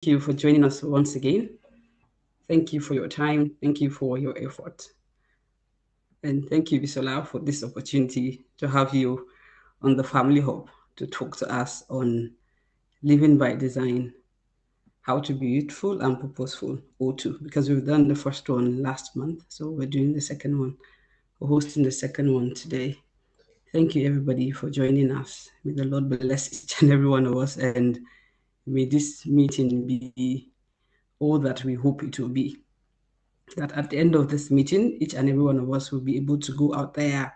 you for joining us once again. Thank you for your time. Thank you for your effort. And thank you, Bisola, for this opportunity to have you on the Family Hub to talk to us on living by design, how to be youthful and purposeful, O2, because we've done the first one last month. So we're doing the second one. We're hosting the second one today. Thank you, everybody, for joining us. May the Lord bless each and every one of us, and may this meeting be all that we hope it will be. That at the end of this meeting, each and every one of us will be able to go out there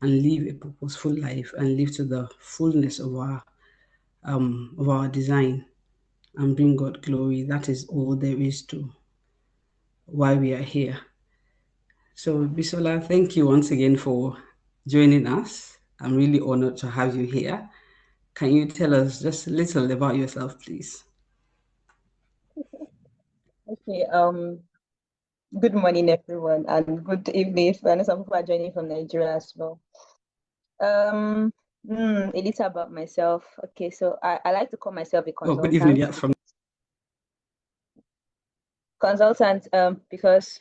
and live a purposeful life and live to the fullness of our design and bring God glory. That is all there is to why we are here. So, Bisola, thank you once again for joining us. I'm really honored to have you here. Can you tell us just a little about yourself, please? Okay. Good morning, everyone, and good evening. I know some people are joining from Nigeria as well. A little about myself. Okay, so I like to call myself a Oh, good evening. consultant. Yeah, from Consultant, because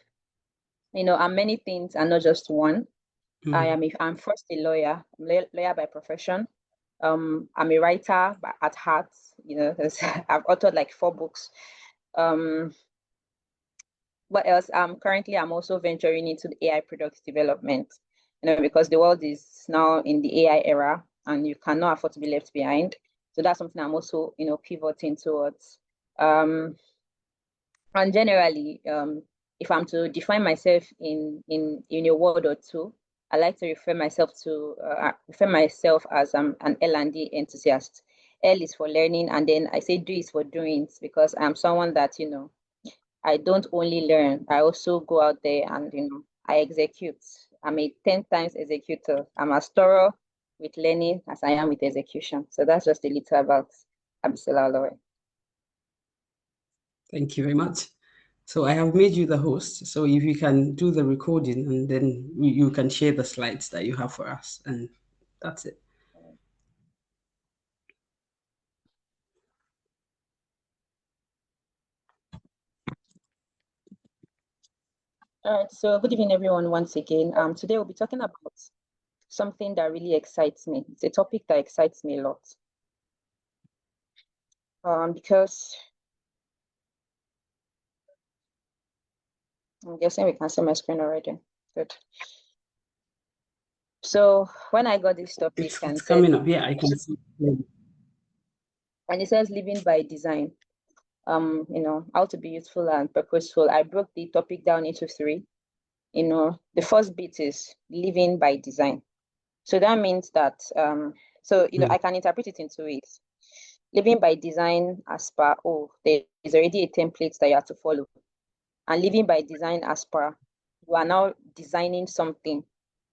I'm many things and not just one. I'm first a lawyer. I'm lawyer by profession. I'm a writer at heart. I've authored like 4 books. What else? I'm also venturing into the AI product development, because the world is now in the AI era and you cannot afford to be left behind. So that's something I'm also, pivoting towards. And generally, if I'm to define myself in a word or two, I like to refer myself as an L&D enthusiast. L is for learning, and then I say do is for doing, because I'm someone that, I don't only learn, I also go out there and, I execute. I'm a 10 times executor. I'm as thorough with learning as I am with execution. So that's just a little about Abisola Olowe. Thank you very much. So I have made you the host. So if you can do the recording and then you can share the slides that you have for us, and that's it. All right, so good evening, everyone, once again. Today we'll be talking about something that really excites me. It's a topic that excites me a lot. Because I'm guessing we can see my screen already. Good. So when I got this topic It's coming up. Yeah, I can see. And it says living by design, how to be useful and purposeful. I broke the topic down into 3. The first bit is living by design. So that means that, I can interpret it in 2 ways. Living by design as per, there is already a template that you have to follow. And living by design as per, you are now designing something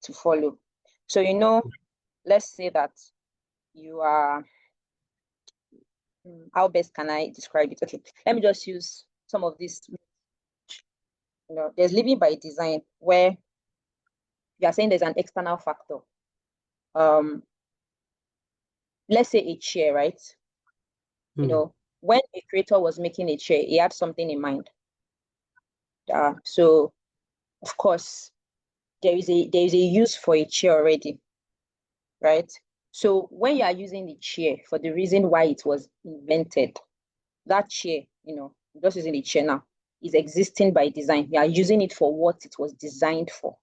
to follow. So, let's say that you are, how best can I describe it? Okay, let me just use some of these. There's living by design where you are saying there's an external factor. Let's say a chair, right? When a creator was making a chair, he had something in mind. So of course there is a use for a chair already, right? So when you are using the chair for the reason why it was invented, that chair, just using the chair now, is existing by design. You are using it for what it was designed for,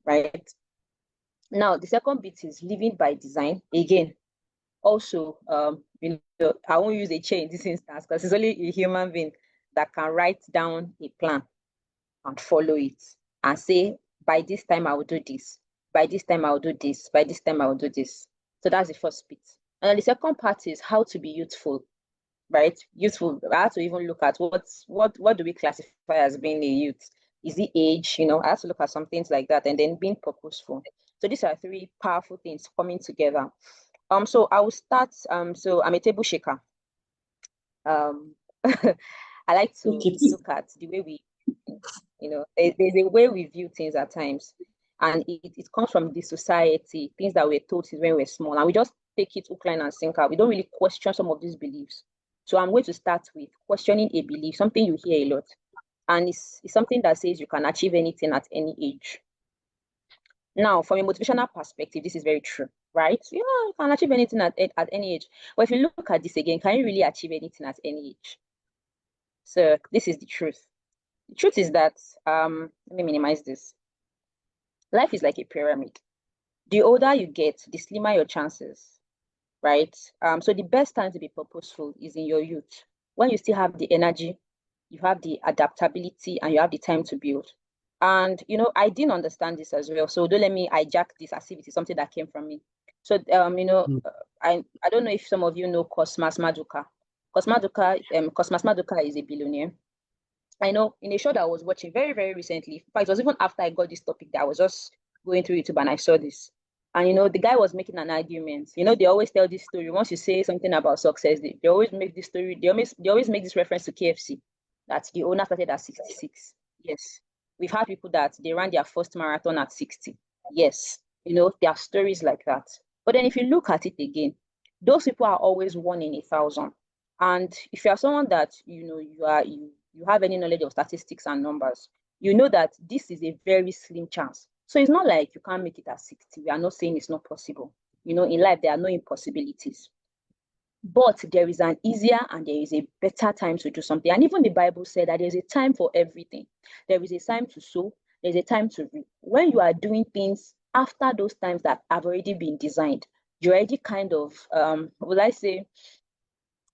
right? Now the second bit is living by design. Again, also, I won't use a chair in this instance because it's only a human being that can write down a plan and follow it and say, by this time I will do this, by this time I will do this, by this time I will do this. So that's the first bit. And then the second part is how to be youthful, right? Youthful, I have to even look at what do we classify as being a youth? Is it age? I have to look at some things like that, and then being purposeful. So these are 3 powerful things coming together. So I will start. So I'm a table shaker. I like to look at the way we, there's a way we view things at times, and it comes from the society, things that we're taught when we're small, and we just take it hook, line, and sinker. We don't really question some of these beliefs. So I'm going to start with questioning a belief, something you hear a lot. And it's something that says you can achieve anything at any age. Now, from a motivational perspective, this is very true, right? Yeah, you can achieve anything at any age. But if you look at this again, can you really achieve anything at any age? So this is the truth. The truth is that, let me minimize this. Life is like a pyramid. The older you get, the slimmer your chances, right? So the best time to be purposeful is in your youth, when you still have the energy, you have the adaptability, and you have the time to build. And I didn't understand this as well. So don't let me hijack this as if it is something that came from me. So Mm. I don't know if some of you know Cosmas Maduka. Cosmas Maduka is a billionaire. I know in a show that I was watching very, very recently. In fact, it was even after I got this topic that I was just going through YouTube and I saw this. And the guy was making an argument. They always tell this story. Once you say something about success, they always make this story, they always make this reference to KFC, that the owner started at 66. Yes. We've had people that they ran their first marathon at 60. Yes. There are stories like that. But then if you look at it again, those people are always one in 1,000. And if you are someone that you have any knowledge of statistics and numbers, you know that this is a very slim chance. So it's not like you can't make it at 60. We are not saying it's not possible. In life, there are no impossibilities. But there is an easier and there is a better time to do something. And even the Bible said that there's a time for everything. There is a time to sow, there's a time to reap. When you are doing things after those times that have already been designed, you're already kind of, will I say,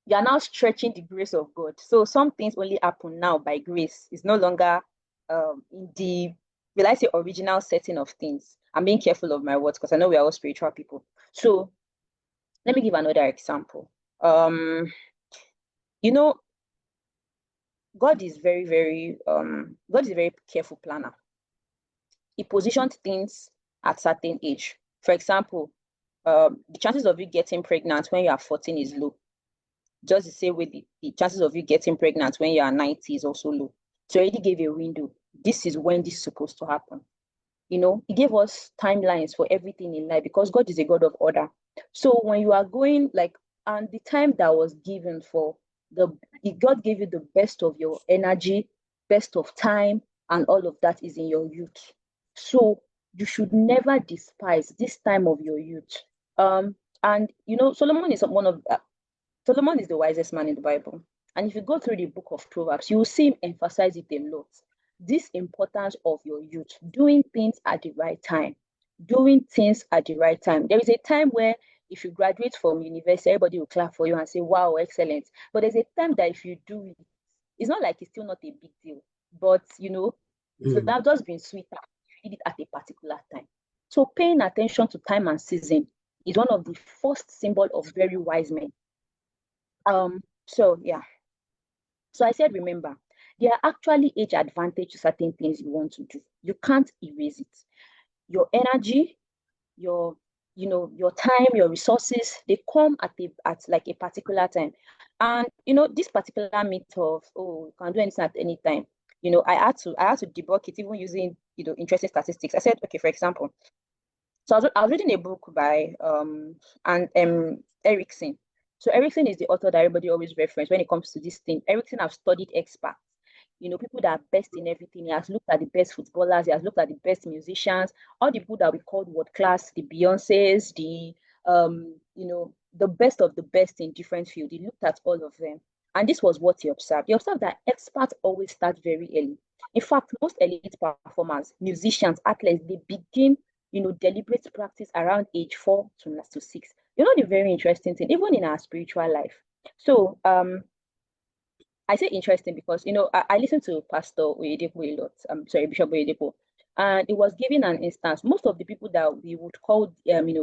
you are now stretching the grace of God. So some things only happen now by grace. It's no longer in the, will I say, original setting of things. I'm being careful of my words because I know we are all spiritual people. So let me give another example. You know, God is very, very God is a very careful planner. He positioned things at certain age. For example, the chances of you getting pregnant when you are 14 is low. Just the same way the chances of you getting pregnant when you are 90 is also low. So he already gave a window. This is when this is supposed to happen. He gave us timelines for everything in life because God is a God of order. So when you are going and the time that was given for the God gave you the best of your energy, best of time, and all of that is in your youth. So you should never despise this time of your youth. And Solomon is the wisest man in the Bible. And if you go through the book of Proverbs, you will see him emphasize it a lot. This importance of your youth, doing things at the right time. Doing things at the right time. There is a time where if you graduate from university, everybody will clap for you and say, wow, excellent. But there's a time that if you do it, it's not like it's still not a big deal. But, it would Mm. have just been sweeter if you did it at a particular time. So paying attention to time and season is one of the first symbol of very wise men. So yeah. So I said, remember, there are actually age advantage to certain things you want to do. You can't erase it. Your energy, your your time, your resources, they come at like a particular time. And this particular myth of, oh, you can do anything at any time. I had to debunk it even using interesting statistics. I said, okay, for example, so I was reading a book by Erickson. So Erickson is the author that everybody always reference when it comes to this thing. Erickson have studied experts, people that are best in everything. He has looked at the best footballers, he has looked at the best musicians, all the people that we called world class, the Beyoncés, the best of the best in different fields. He looked at all of them. And this was what he observed. He observed that experts always start very early. In fact, most elite performers, musicians, athletes, they begin deliberate practice around age 4 to 6. The very interesting thing, even in our spiritual life. So I say interesting because I listen to Pastor Oyedepo a lot. I'm sorry, Bishop Oyedepo, and it was giving an instance. Most of the people that we would call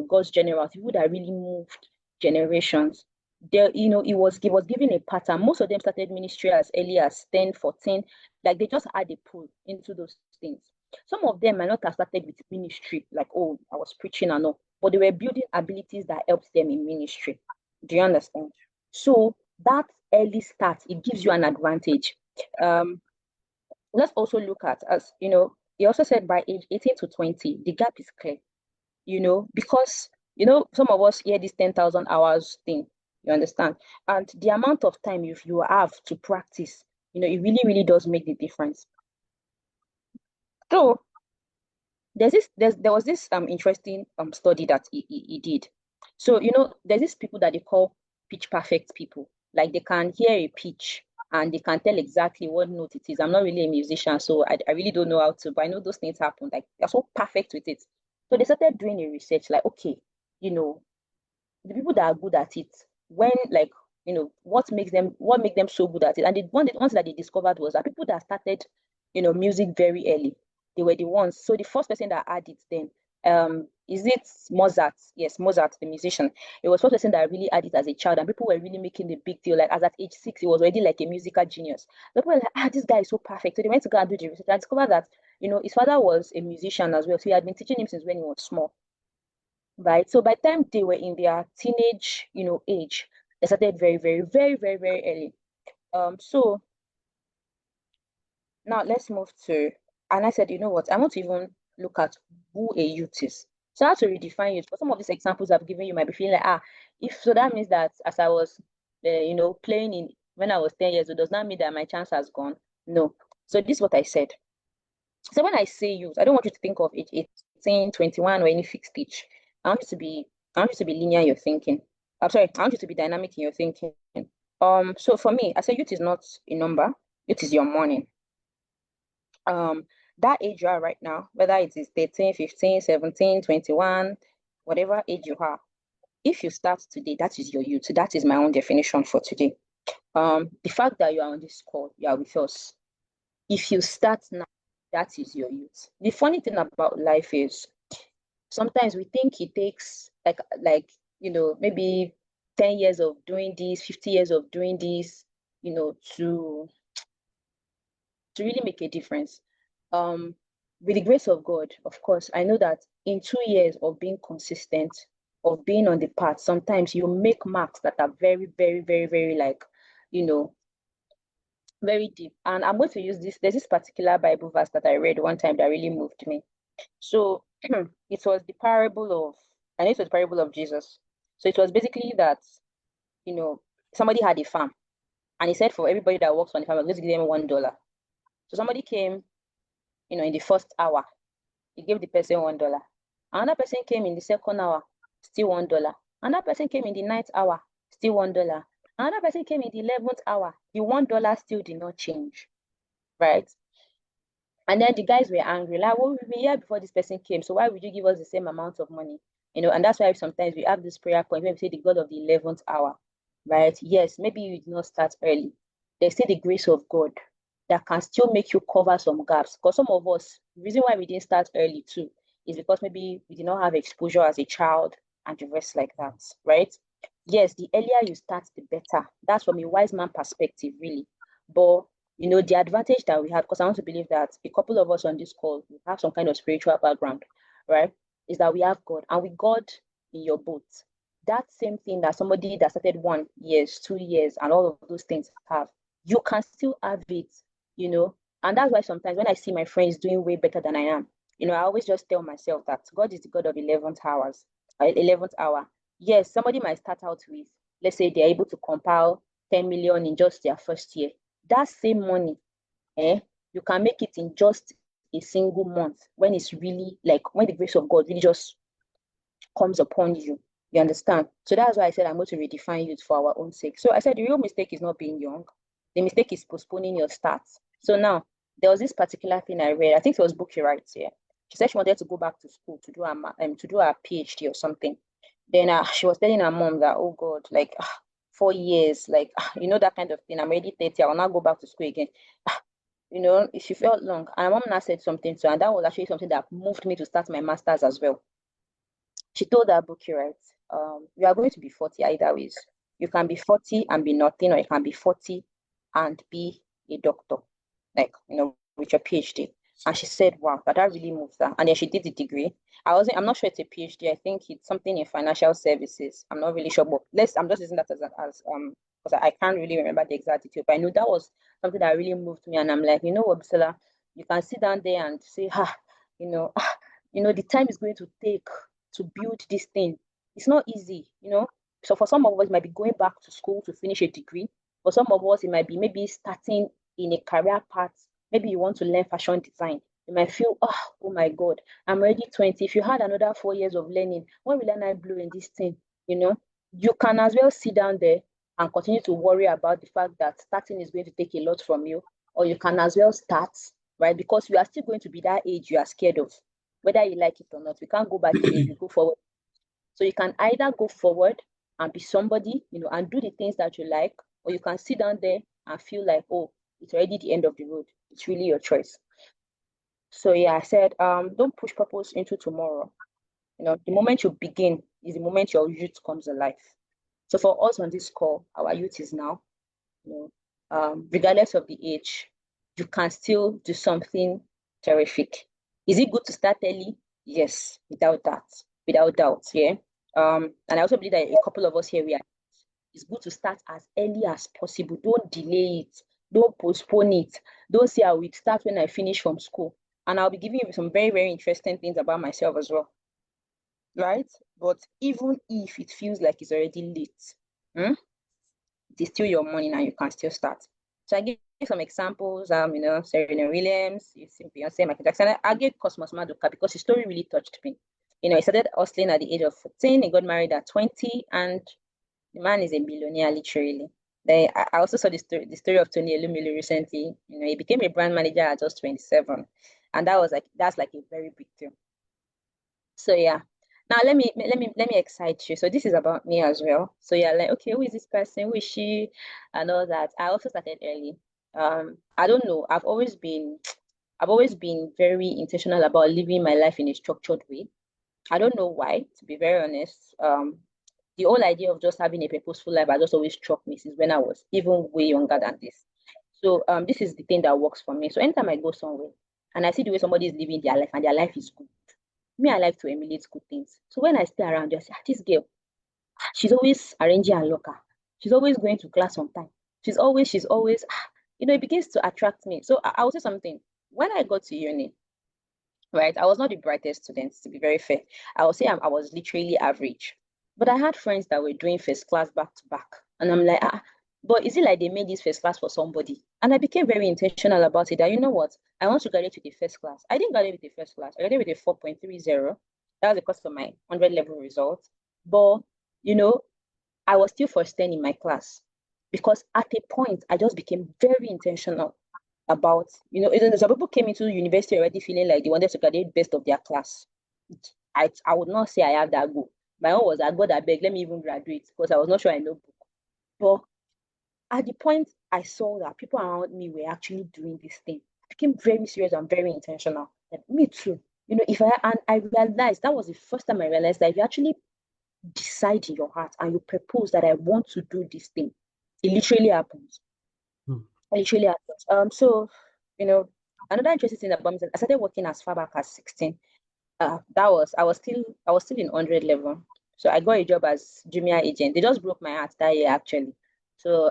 God's generals, people that really moved generations. There, it was giving a pattern. Most of them started ministry as early as 10, 14. Like they just had a pull into those things. Some of them might not have started with ministry, like, oh, I was preaching and all, but they were building abilities that helped them in ministry. Do you understand? So that early start, it gives you an advantage. Um, let's also look at, as he also said by age 18 to 20, the gap is clear, because some of us hear this 10,000 hours thing. You understand? And the amount of time you have to practice, it really, really does make the difference. So there was this interesting study that he did. So there's these people that they call pitch perfect people. Like they can hear a pitch and they can tell exactly what note it is. I'm not really a musician, so I really don't know how to, but I know those things happen. Like they're so perfect with it. So they started doing a research, like, okay, you know, the people that are good at it, when like what make them so good at it. And the ones that they discovered was that people that started music very early, they were the ones. So the first person that had it then, is it Mozart? Yes, Mozart, the musician. It was the first person that really had it as a child, and people were really making the big deal. Like as at age 6, he was already like a musical genius. So people were like, this guy is so perfect. So they went to go and do the research and discovered that his father was a musician as well, so he had been teaching him since when he was small, right? So by the time they were in their teenage, age, they started very, very, very, very, very early. So now let's move to, and I said, you know what, I want to even look at who a youth is. So I have to redefine youth. For some of these examples I've given you might be feeling like, if so that means that as I was, playing in when I was 10 years old, does not mean that my chance has gone. No. So this is what I said. So when I say youth, I don't want you to think of age 18, 21, or any fixed age. I want you to be I want you to be linear in your thinking. I'm sorry, I want you to be dynamic in your thinking. So for me, I say youth is not a number, youth is your morning. That age you are right now, whether it is 13, 15, 17, 21, whatever age you are, if you start today, that is your youth. That is my own definition for today. The fact that you are on this call, you are with us. If you start now, that is your youth. The funny thing about life is sometimes we think it takes maybe 10 years of doing this, 50 years of doing this, to really make a difference. With the grace of God, of course, I know that in 2 years of being consistent, of being on the path, sometimes you make marks that are very, very, very, very you know, very deep. And I'm going to use this. There's this particular Bible verse that I read one time that really moved me. So it was the parable of, I know it was the parable of Jesus. So it was basically that, somebody had a farm and he said for everybody that works on the farm, I'm going to give them $1. So somebody came, in the first hour, he gave the person $1. Another person came in the second hour, still $1. Another person came in the ninth hour, still $1. Another person came in the 11th hour, the $1 still did not change, right? And then the guys were angry, like, well, we were here before this person came, so why would you give us the same amount of money? And that's why sometimes we have this prayer point when we say the God of the 11th hour, right? Yes, maybe you did not start early. There's still the grace of God that can still make you cover some gaps. Because some of us, the reason why we didn't start early too is because maybe we did not have exposure as a child and the rest like that, right? Yes, the earlier you start, the better. That's from a wise man perspective, really. But the advantage that we have, because I want to believe that a couple of us on this call we have some kind of spiritual background, right? Is that we have God, and with God in your boat, that same thing that somebody that started 1 years, 2 years, and all of those things have, you can still have it, And that's why sometimes when I see my friends doing way better than I am, I always just tell myself that God is the God of 11th hours, 11th hour. Yes, somebody might start out with, let's say they're able to compile 10 million in just their first year. That same money, you can make it in just a single month when it's really like when the grace of God really just comes upon you. You understand? So that's why I said I'm going to redefine youth for our own sake. So I said the real mistake is not being young. The mistake is postponing your start. So now there was this particular thing I read. I think it was Bookie Wright here. She said she wanted to go back to school to do her PhD or something. Then she was telling her mom that, oh God, like 4 years, like that kind of thing. I'm already 30. I will not go back to school again. She felt long. And my mom now said something to her, and that was actually something that moved me to start my master's as well. She told her bookie, right, you are going to be 40 either ways. You can be 40 and be nothing, or you can be 40 and be a doctor, like, with your PhD. And she said, wow, that really moved her. And then she did the degree. I'm not sure it's a PhD. I think it's something in financial services. I'm not really sure, but I'm just using that as because I can't really remember the exact detail. But I know that was something that really moved me. And I'm like, you know what, Abisola, you can sit down there and say, the time is going to take to build this thing. It's not easy. So for some of us, it might be going back to school to finish a degree. For some of us, it might be maybe starting in a career path. Maybe you want to learn fashion design. You might feel, oh my God, I'm already 20. If you had another 4 years of learning, when will I blow in this thing? You can as well sit down there and continue to worry about the fact that starting is going to take a lot from you, or you can as well start, right? Because you are still going to be that age you are scared of, whether you like it or not. We can't go back in age, we go forward. So you can either go forward and be somebody, and do the things that you like, or you can sit down there and feel like, oh, it's already the end of the road. It's really your choice. So yeah, I said, don't push purpose into tomorrow. The moment you begin is the moment your youth comes alive. So for us on this call, our youth is now, regardless of the age, you can still do something terrific. Is it good to start early? Yes, without that, without doubt. Yeah. And I also believe that a couple of us here, it's good to start as early as possible. Don't delay it. Don't postpone it. Don't say I will start when I finish from school. And I'll be giving you some very, very interesting things about myself as well. Right? But even if it feels like it's already late, it is still your money and you can still start. So I give some examples. Serena Williams, you see Beyonce, Michael Jackson. I gave Cosmos Maduka because his story really touched me. He started hustling at the age of 14. He got married at 20, and the man is a billionaire, literally. Then I also saw the story of Tony Elumelu recently. He became a brand manager at just 27, and that's like a very big deal. So yeah. Now let me excite you. So this is about me as well. So yeah, like, okay, who is this person? Who is she? And all that. I also started early. I don't know. I've always been very intentional about living my life in a structured way. I don't know why, to be very honest. The whole idea of just having a purposeful life has just always struck me since when I was even way younger than this. So this is the thing that works for me. So anytime I go somewhere and I see the way somebody is living their life and their life is good, me, I like to emulate good things. So when I stay around, I say, this girl, she's always arranging her locker. She's always going to class on time. She's always, it begins to attract me. So I will say something. When I got to uni, right, I was not the brightest student, to be very fair. I would say I was literally average. But I had friends that were doing first class back to back. And I'm like, but is it like they made this first class for somebody? And I became very intentional about it. That, you know what? I want to graduate with the first class. I didn't graduate with the first class. I graduated with a 4.30. That was because of my 100 level result. But, I was still first 10 in my class. Because at a point, I just became very intentional about, some people came into university already feeling like they wanted to graduate best of their class. I would not say I have that goal. My own was, God, I beg, let me even graduate, because I was not sure I know book. But at the point I saw that people around me were actually doing this thing, I became very serious and very intentional. Like, me too. And I realized that was the first time I realized that if you actually decide in your heart and you propose that I want to do this thing, it literally happens. It literally happens. So, another interesting thing about me is that I started working as far back as 16. I was still in 100 level. So I got a job as junior agent. They just broke my heart that year, actually. So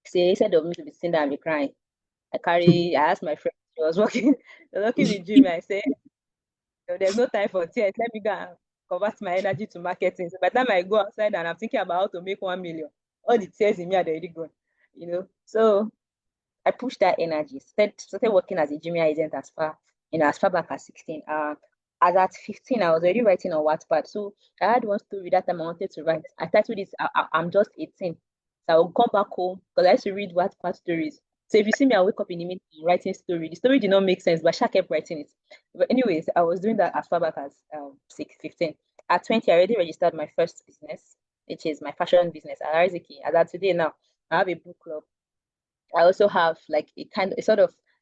say, instead of me to be sitting there and be crying, I asked my friend, she was working, with junior. I said, there's no time for tears. Let me go and convert my energy to marketing. So by the time I go outside and I'm thinking about how to make 1 million, all the tears in me are already gone. So I pushed that energy. Started working as a junior agent as far back as 16. As at 15, I was already writing on Wattpad. So I had one story that time I wanted to write. I titled it, I'm just 18. So I would come back home because I used to read Wattpad stories. So if you see me, I wake up in the middle writing story. The story did not make sense, but I kept writing it. But anyways, I was doing that as far back as 15. At 20, I already registered my first business, which is my fashion business at Ariziki. As at today now, I have a book club. I also have like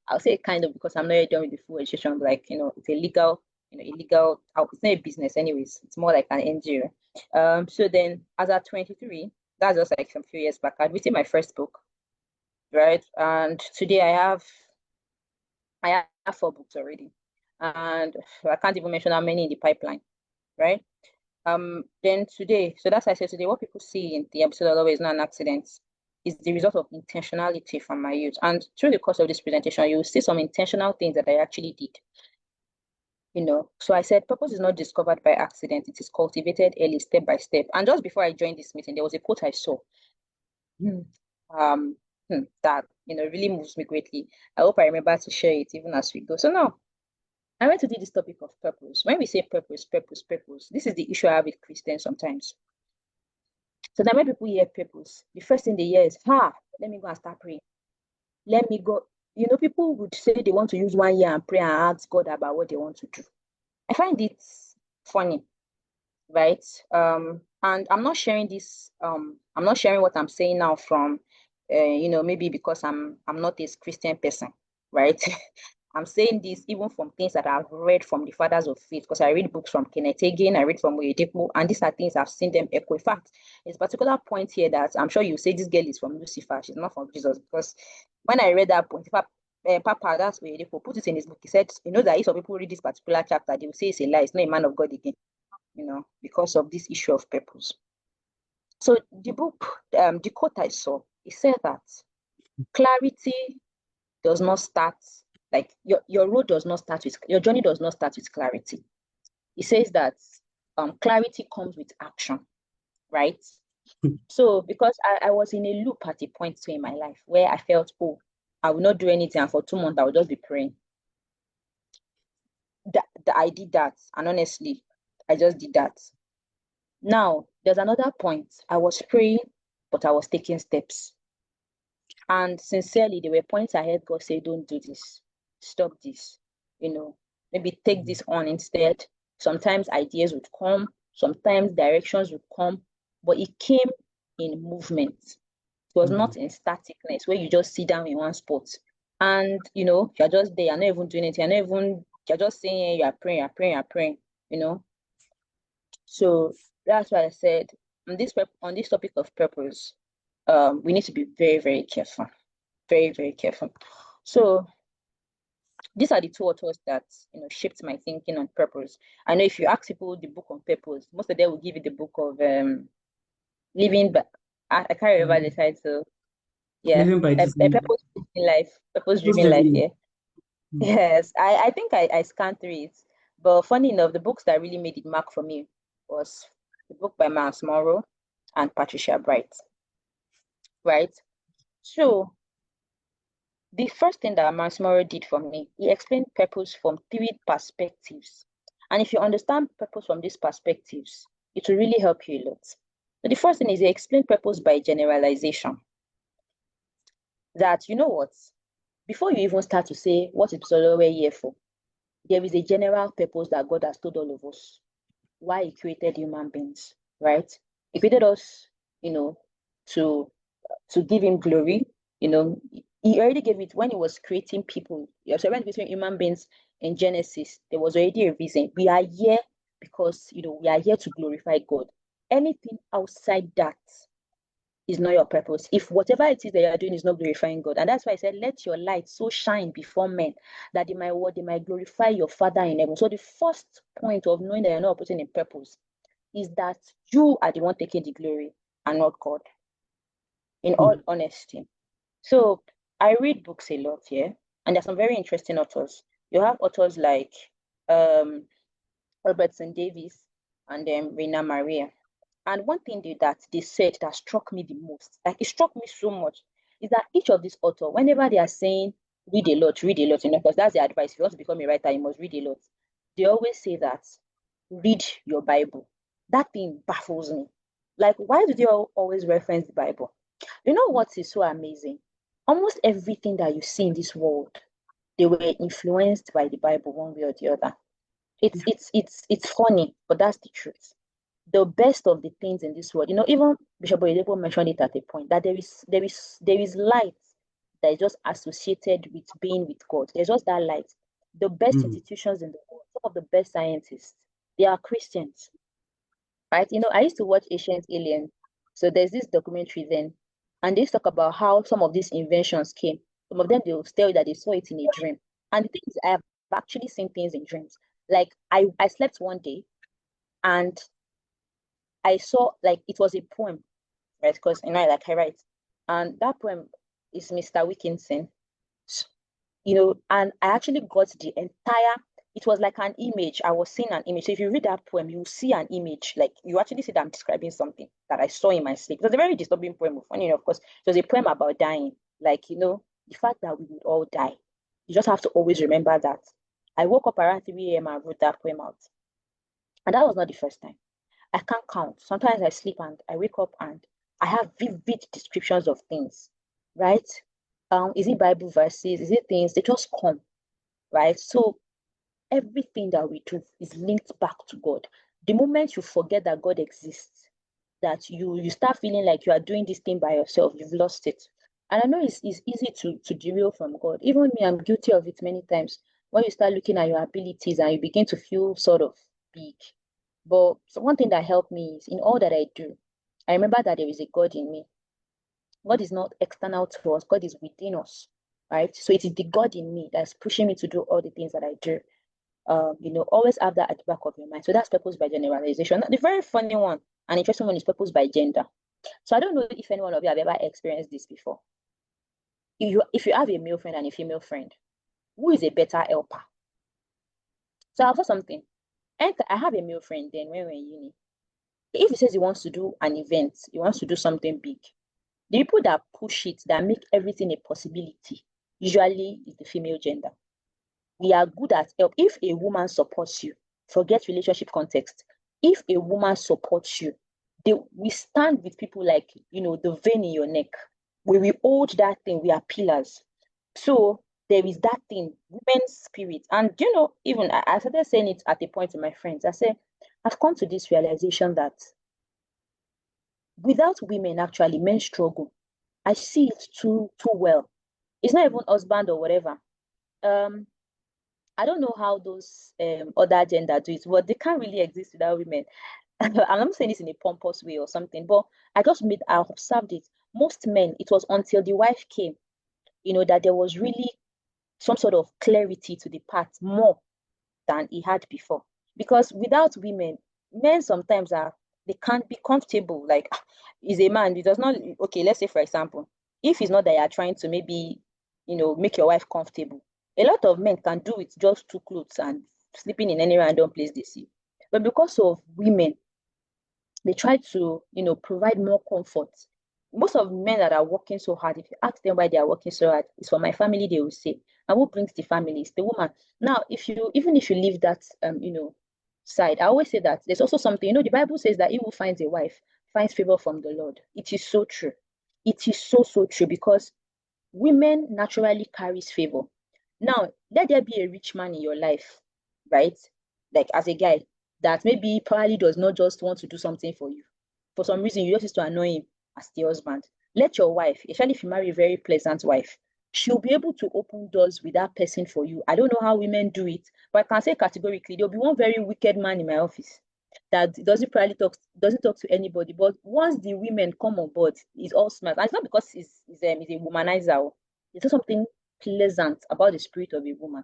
I'll say kind of, because I'm not yet done with the full registration, but like, it's illegal, illegal, it's not a business anyways. It's more like an NGO. So then as at 23, that's just like some few years back, I'd written my first book, right? And today I have 4 books already. And I can't even mention how many in the pipeline, right? Then today, so that's why I said today, what people see in the episode of Olowe is not an accident. It's the result of intentionality from my youth. And through the course of this presentation, you will see some intentional things that I actually did. So I said purpose is not discovered by accident. It is cultivated early, step by step. And just before I joined this meeting, there was a quote I saw Hmm. um that really moves me greatly. I hope I remember to share it even as we go. So now I want to do this topic of purpose. When we say purpose, purpose, purpose, this is the issue I have with Christians sometimes. So that when people hear purpose, the first thing they hear is, let me go and start praying. Let me go. People would say they want to use 1 year and pray and ask God about what they want to do. I find it funny, right? And I'm not sharing this. I'm not sharing what I'm saying now from, maybe because I'm not a Christian person, right? I'm saying this even from things that I've read from the fathers of faith, because I read books from Kenneth Hagin, I read from Oyedepo, and these are things I've seen them echo. In fact, there's a particular point here that I'm sure you say this girl is from Lucifer, she's not from Jesus, because when I read that point, in fact, Papa, that's Oyedepo, put it in his book. He said, that if some people read this particular chapter, they will say it's a lie, it's not a man of God again, because of this issue of purpose. So the book, the quote I saw, it said that clarity does not start, like your road does not start with, your journey does not start with clarity. It says that clarity comes with action, right? So because I was in a loop at a point in my life where I felt, oh, I will not do anything, and for 2 months I will just be praying. That I did that, and honestly, I just did that. Now there's another point. I was praying, but I was taking steps. And sincerely, there were points I heard God say, don't do this, stop this, maybe take this on instead. Sometimes ideas would come, sometimes directions would come, but it came in movement. It was not in staticness where you just sit down in one spot and you're just there, you're not even doing it, you're just saying you're praying, you're praying, So that's why I said on this topic of purpose, we need to be very, very careful. Very, very careful. So these are the two authors that shaped my thinking on purpose. I know if you ask people the book on purpose, most of them will give you the book of living, but I can't remember the title. Yeah, Living by a design. purpose driven life, purpose Who's driven life. living? Yeah, yes. I think I scanned through it, but funny enough, the books that really made it mark for me was the book by Miles Monroe and Patricia Bright. Right. So the first thing that Masmoro did for me, he explained purpose from 3 perspectives. And if you understand purpose from these perspectives, it will really help you a lot. So the first thing is he explained purpose by generalization. That, you know what, before you even start to say, what is Olowe here for? There is a general purpose that God has told all of us. Why he created human beings, right? He created us, to give him glory. He already gave it when he was creating people. So when between human beings in Genesis, there was already a reason. We are here because we are here to glorify God. Anything outside that is not your purpose. If whatever it is that you are doing is not glorifying God, and that's why I said, let your light so shine before men that they might glorify your Father in heaven. So the first point of knowing that you're not operating in purpose is that you are the one taking the glory and not God. In all honesty. So I read books a lot here, and there's some very interesting authors. You have authors like Robertson Davis and then Rena Maria. And one thing that they said that struck me the most, like it struck me so much, is that each of these authors, whenever they are saying read a lot, because that's the advice. If you want to become a writer, you must read a lot. They always say that read your Bible. That thing baffles me. Like, why do they always reference the Bible? You know what is so amazing? Almost everything that you see in this world, they were influenced by the Bible one way or the other. It's funny, but that's the truth. The best of the things in this world, even Bishop Oyedepo mentioned it at a point that there is light that is just associated with being with God. There's just that light. The best institutions in the world, some of the best scientists, they are Christians, right? I used to watch Ancient Aliens. So there's this documentary then, and they talk about how some of these inventions came. Some of them, they will tell you that they saw it in a dream. And the thing is, I have actually seen things in dreams. Like I slept one day and I saw, like, it was a poem, right? Because I write. And that poem is Mr. Wilkinson. And I actually got the entire it was like an image. I was seeing an image. So if you read that poem, you will see an image. Like you actually see that I'm describing something that I saw in my sleep. It was a very disturbing poem. Funny enough, of course, it was a poem about dying. Like, the fact that we would all die. You just have to always remember that. I woke up around 3 a.m. and wrote that poem out. And that was not the first time. I can't count. Sometimes I sleep and I wake up and I have vivid descriptions of things, right? Is it Bible verses? Is it things? They just come, right? So everything that we do is linked back to God. The moment you forget that God exists, that you start feeling like you are doing this thing by yourself, you've lost it. And I know it's easy to derail from God. Even me, I'm guilty of it many times. When you start looking at your abilities and you begin to feel sort of big. But so one thing that helped me is in all that I do, I remember that there is a God in me. God is not external to us, God is within us, right? So it is the God in me that's pushing me to do all the things that I do. Always have that at the back of your mind. So that's purpose by generalization. The very funny one, an interesting one, is purpose by gender. So I don't know if any one of you have ever experienced this before. If you have a male friend and a female friend, who is a better helper? So I'll tell something. And I have a male friend then when we're in uni. If he says he wants to do an event, he wants to do something big, the people that push it, that make everything a possibility, usually is the female gender. We are good at help. If a woman supports you, forget relationship context. If a woman supports you, we stand with people like, the vein in your neck. We hold that thing. We are pillars. So there is that thing, women's spirit. And, even I started saying it at a point to my friends. I said, I've come to this realization that without women, actually, men struggle. I see it too well. It's not even husband or whatever. I don't know how those other gender do it, but they can't really exist without women. I'm not saying this in a pompous way or something, but I observed it. Most men, it was until the wife came, that there was really some sort of clarity to the path more than he had before. Because without women, men sometimes they can't be comfortable. Like, is a man, he does not, okay, let's say for example, if it's not that you're trying to maybe, make your wife comfortable, a lot of men can do it just two clothes and sleeping in any random place they see. But because of women, they try to, provide more comfort. Most of the men that are working so hard, if you ask them why they are working so hard, it's for my family, they will say. And who brings the family? It's the woman. Now, even if you leave that, side, I always say that there's also something, the Bible says that he who finds a wife finds favor from the Lord. It is so true. It is so, so true because women naturally carries favor. Now, let there be a rich man in your life, right? Like as a guy that maybe probably does not just want to do something for you. For some reason, you just used to annoy him as the husband. Let your wife, especially if you marry a very pleasant wife, she'll be able to open doors with that person for you. I don't know how women do it, but I can say categorically, there'll be one very wicked man in my office that doesn't talk to anybody. But once the women come on board, he's all smart. And it's not because he's a womanizer. It's just something pleasant about the spirit of a woman.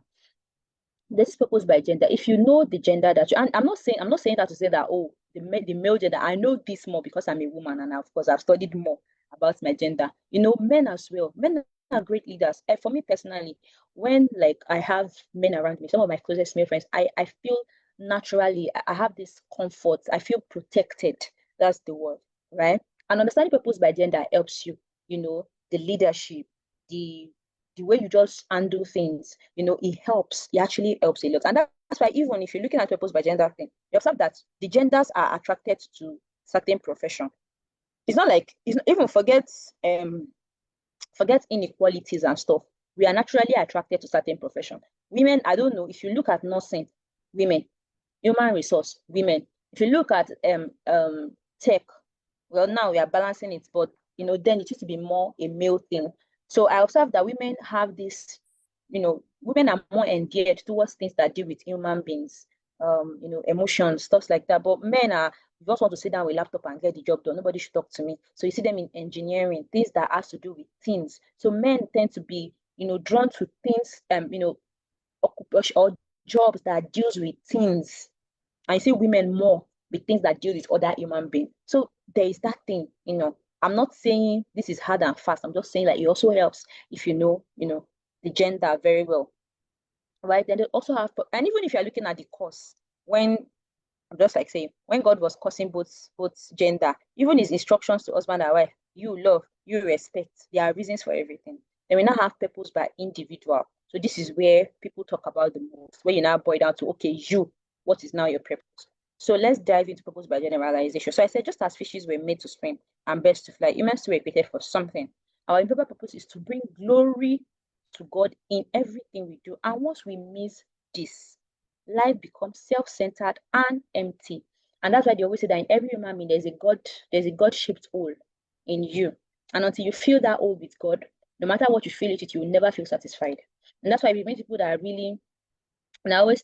This is purpose by gender. If you know the gender that you, and I'm not saying that to say that, oh, the male gender, I know this more because I'm a woman, and of course I've studied more about my gender. Men as well. Men are great leaders. And for me personally, when like I have men around me, some of my closest male friends, I feel naturally I have this comfort. I feel protected. That's the word, right? And understanding purpose by gender helps you. The leadership, the the way you just handle things, it helps. It actually helps a lot. And that's why even if you're looking at purpose by gender thing, you observe that the genders are attracted to certain profession. It's not like it's not, even forget inequalities and stuff. We are naturally attracted to certain profession. Women, I don't know, if you look at nursing, women, human resource, women. If you look at tech, well, now we are balancing it, but then it used to be more a male thing. So I observe that women have this, women are more endeared towards things that deal with human beings, emotions, stuff like that. But men are just want to sit down with a laptop and get the job done. Nobody should talk to me. So you see them in engineering, things that has to do with things. So men tend to be, drawn to things, occupation or jobs that deals with things. And you see women more with things that deal with other human beings. So there is that thing, I'm not saying this is hard and fast. I'm just saying that it also helps if you know the gender very well. right? Then they also have, and even if you're looking at the cause, when just like saying when God was cursing both gender, even his instructions to husband and wife, you love, you respect. There are reasons for everything. Then we now have purpose by individual. So this is where people talk about the most, where you now boil down to, okay, you, what is now your purpose? So let's dive into purpose by generalization. So I said, just as fishes were made to swim and birds to fly, humans too were created for something. Our important purpose is to bring glory to God in everything we do. And once we miss this, life becomes self-centered and empty. And that's why they always say that in every human being there's a God-shaped hole in you. And until you fill that hole with God, no matter what you fill it with, you will never feel satisfied. And that's why we meet people that are really, and I always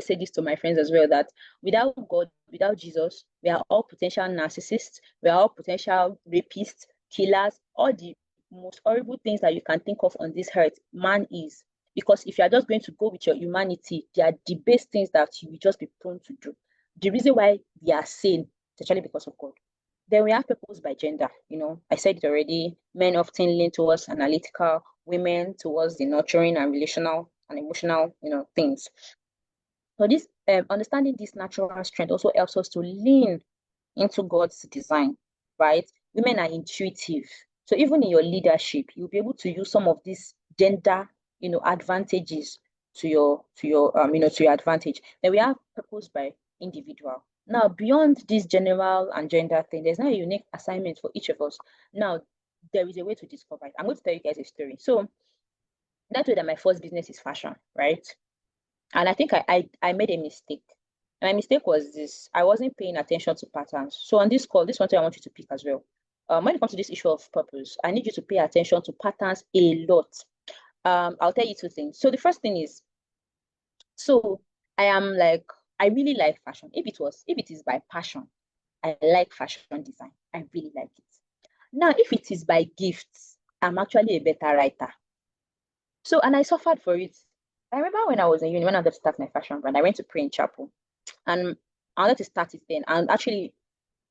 say this to my friends as well, that without God, without Jesus, we are all potential narcissists, we are all potential rapists, killers, all the most horrible things that you can think of on this earth, man is. Because if you are just going to go with your humanity, they are the best things that you will just be prone to do. The reason why we are sane is actually because of God. Then we have purpose by gender. I said it already. Men often lean towards analytical, women towards the nurturing and relational and emotional, things. So this understanding this natural strength also helps us to lean into God's design, right? Women are intuitive. So even in your leadership, you'll be able to use some of these gender, advantages to your advantage. Then we have purpose by individual. Now, beyond this general and gender thing, there's now a unique assignment for each of us. Now, there is a way to discover it. I'm going to tell you guys a story. So that way that my first business is fashion, right? And I think I made a mistake. And my mistake was this: I wasn't paying attention to patterns. So on this call, this one thing I want you to pick as well. When it comes to this issue of purpose, I need you to pay attention to patterns a lot. I'll tell you two things. So the first thing is, so I am like, I really like fashion. If it is by passion, I like fashion design. I really like it. Now, if it is by gifts, I'm actually a better writer. So, and I suffered for it. I remember when I was in uni, when I wanted to start my fashion brand, I went to pray in chapel, and I wanted to start it then. And actually,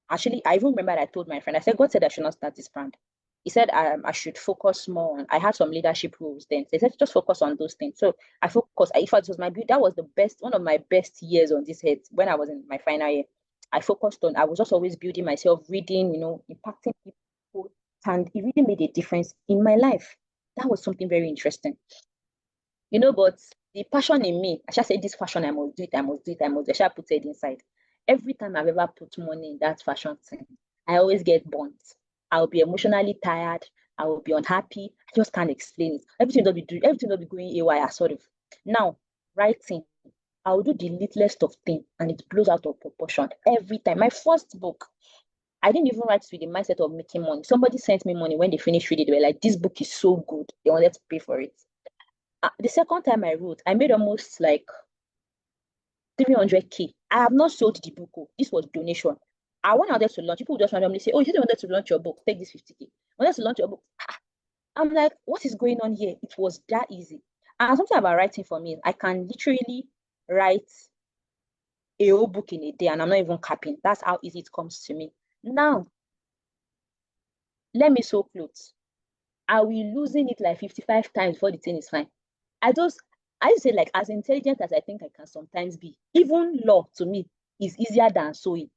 I even remember I told my friend, I said, God said I should not start this brand. He said I should focus more on. I had some leadership roles then. So he said just focus on those things. So I focused. In fact, it was that was the best, one of my best years on this head when I was in my final year. I focused on. I was just always building myself, reading, impacting people, and it really made a difference in my life. That was something very interesting. But the passion in me, I shall say this fashion, I must do it, I must do it, I must do it. I shall put it inside. Every time I've ever put money in that fashion thing, I always get burnt. I'll be emotionally tired. I will be unhappy. I just can't explain it. Everything will be going awry, sort of. Now, writing, I'll do the littlest of things and it blows out of proportion every time. My first book, I didn't even write with the mindset of making money. Somebody sent me money when they finished reading. They were like, this book is so good. They wanted to pay for it. The second time I wrote, I made almost like 300K. I have not sold the book. This was donation. I wanted to launch. People just randomly say, oh, you said you wanted to launch your book. Take this 50K. I wanted to launch your book. I'm like, what is going on here? It was that easy. And something about writing for me, I can literally write a whole book in a day and I'm not even capping. That's how easy it comes to me. Now, let me sew clothes. I will losing it like 55 times before the thing is fine. I say, like, as intelligent as I think I can sometimes be, even law to me is easier than sewing.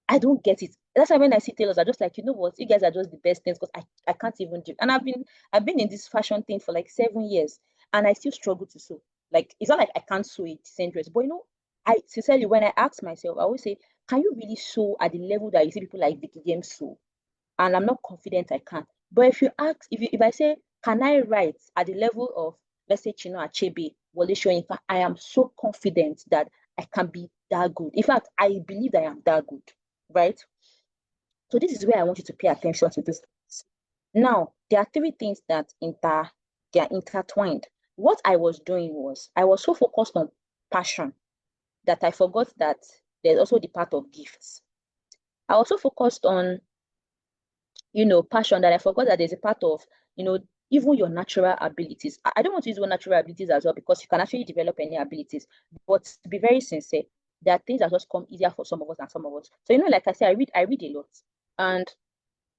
I don't get it. That's why when I see tailors, I just like, you know what, you guys are just the best things because I can't even do it. And I've been in this fashion thing for like 7 years and I still struggle to sew. Like, it's not like I can't sew a decent dress, but I sincerely, when I ask myself, I always say, can you really sew at the level that you see people like Vicky James sew? And I'm not confident I can. But if I say, can I write at the level of, let's say, Chino Achebe, Wole Soyinka, I am so confident that I can be that good. In fact, I believe I am that good, right? So this is where I want you to pay attention to this. Now, there are three things they are intertwined. What I was doing was I was so focused on passion that I forgot that there's also the part of gifts. I also focused on passion that I forgot that there's a part of, even your natural abilities. I don't want to use your natural abilities as well because you can actually develop any abilities. But to be very sincere, there are things that just come easier for some of us than some of us. So, like I say, I read a lot. And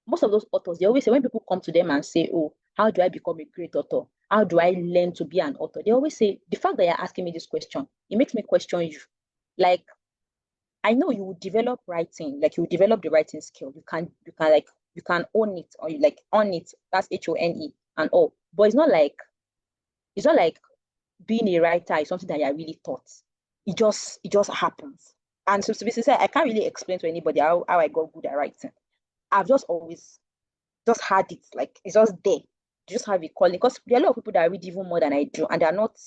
most of those authors, they always say when people come to them and say, oh, How do I become a great author? How do I learn to be an author? They always say, the fact that you're asking me this question, it makes me question you. Like, I know you will develop writing, like you will develop the writing skill. You can own it, or you like own it. That's HONE and all. But it's not like being a writer is something that you're really taught. It just happens. And so to be sincere, I can't really explain to anybody how I got good at writing. I've just always just had it, like it's just there. You just have a calling. Because there are a lot of people that read even more than I do, and they're not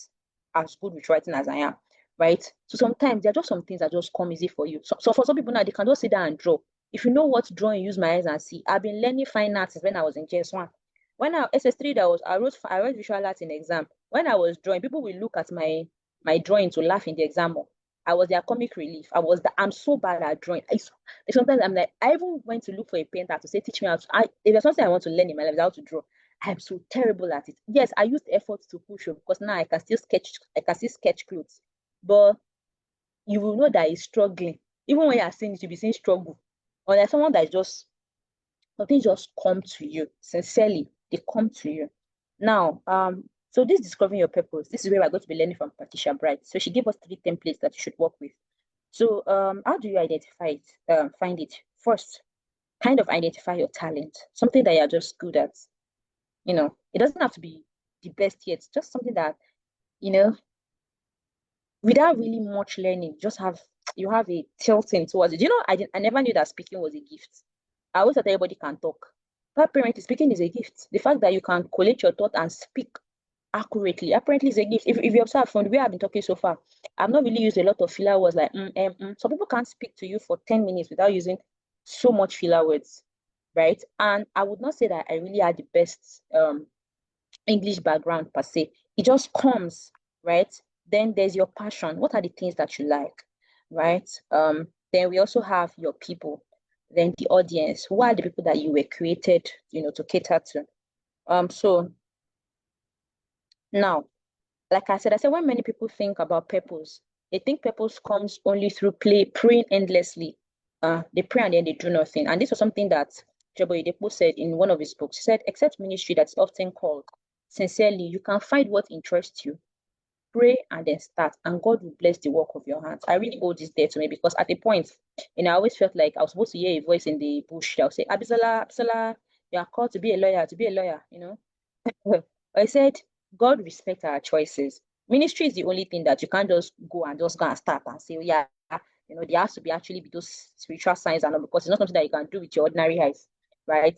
as good with writing as I am, right? So sometimes there are just some things that just come easy for you. So for some people now, they can just sit down and draw. If you know what drawing, use my eyes and see. I've been learning fine arts since when I was in JS1. When I SS3, I wrote visual arts in exam. When I was drawing, people will look at my drawing to laugh in the exam hall. I was their comic relief. I'm so bad at drawing. Sometimes I'm like, I even went to look for a painter to say, teach me how to. If there's something I want to learn in my life, it's how to draw. I'm so terrible at it. Yes, I used effort to push up because now I can still sketch clothes. But you will know that he's struggling. Even when you're seeing it, you'll be seeing struggle. Or there's someone that is just something just come to you sincerely. They come to you. Now, so this discovering your purpose. This is where we're going to be learning from Patricia Bright. So she gave us 3 templates that you should work with. So, how do you identify it? Find it first. Kind of identify your talent, something that you're just good at. It doesn't have to be the best yet. Just something that you know without really much learning, you have a tilting towards it. I never knew that speaking was a gift. I always thought everybody can talk. But apparently, speaking is a gift. The fact that you can collate your thought and speak accurately, apparently, is a gift. If you observe from the way I've been talking so far, I've not really used a lot of filler words like Some people can't speak to you for 10 minutes without using so much filler words, right? And I would not say that I really had the best English background per se. It just comes, right? Then there's your passion. What are the things that you like, right? Then we also have your people, then the audience. Who are the people that you were created, to cater to? So now, like I said, when many people think about purpose, they think purpose comes only through praying endlessly. They pray and then they do nothing. And this was something that Jobo Idepo said in one of his books. He said, except ministry that's often called sincerely, you can find what interests you, pray and then start, and God will bless the work of your hands. I really hold this there to me because at a point, I always felt like I was supposed to hear a voice in the bush that would say, Abisola, Abisola, you are called to be a lawyer, I said, God respects our choices. Ministry is the only thing that you can't just go and start and say, oh, yeah, there has to be those spiritual signs and all because it's not something that you can do with your ordinary eyes, right?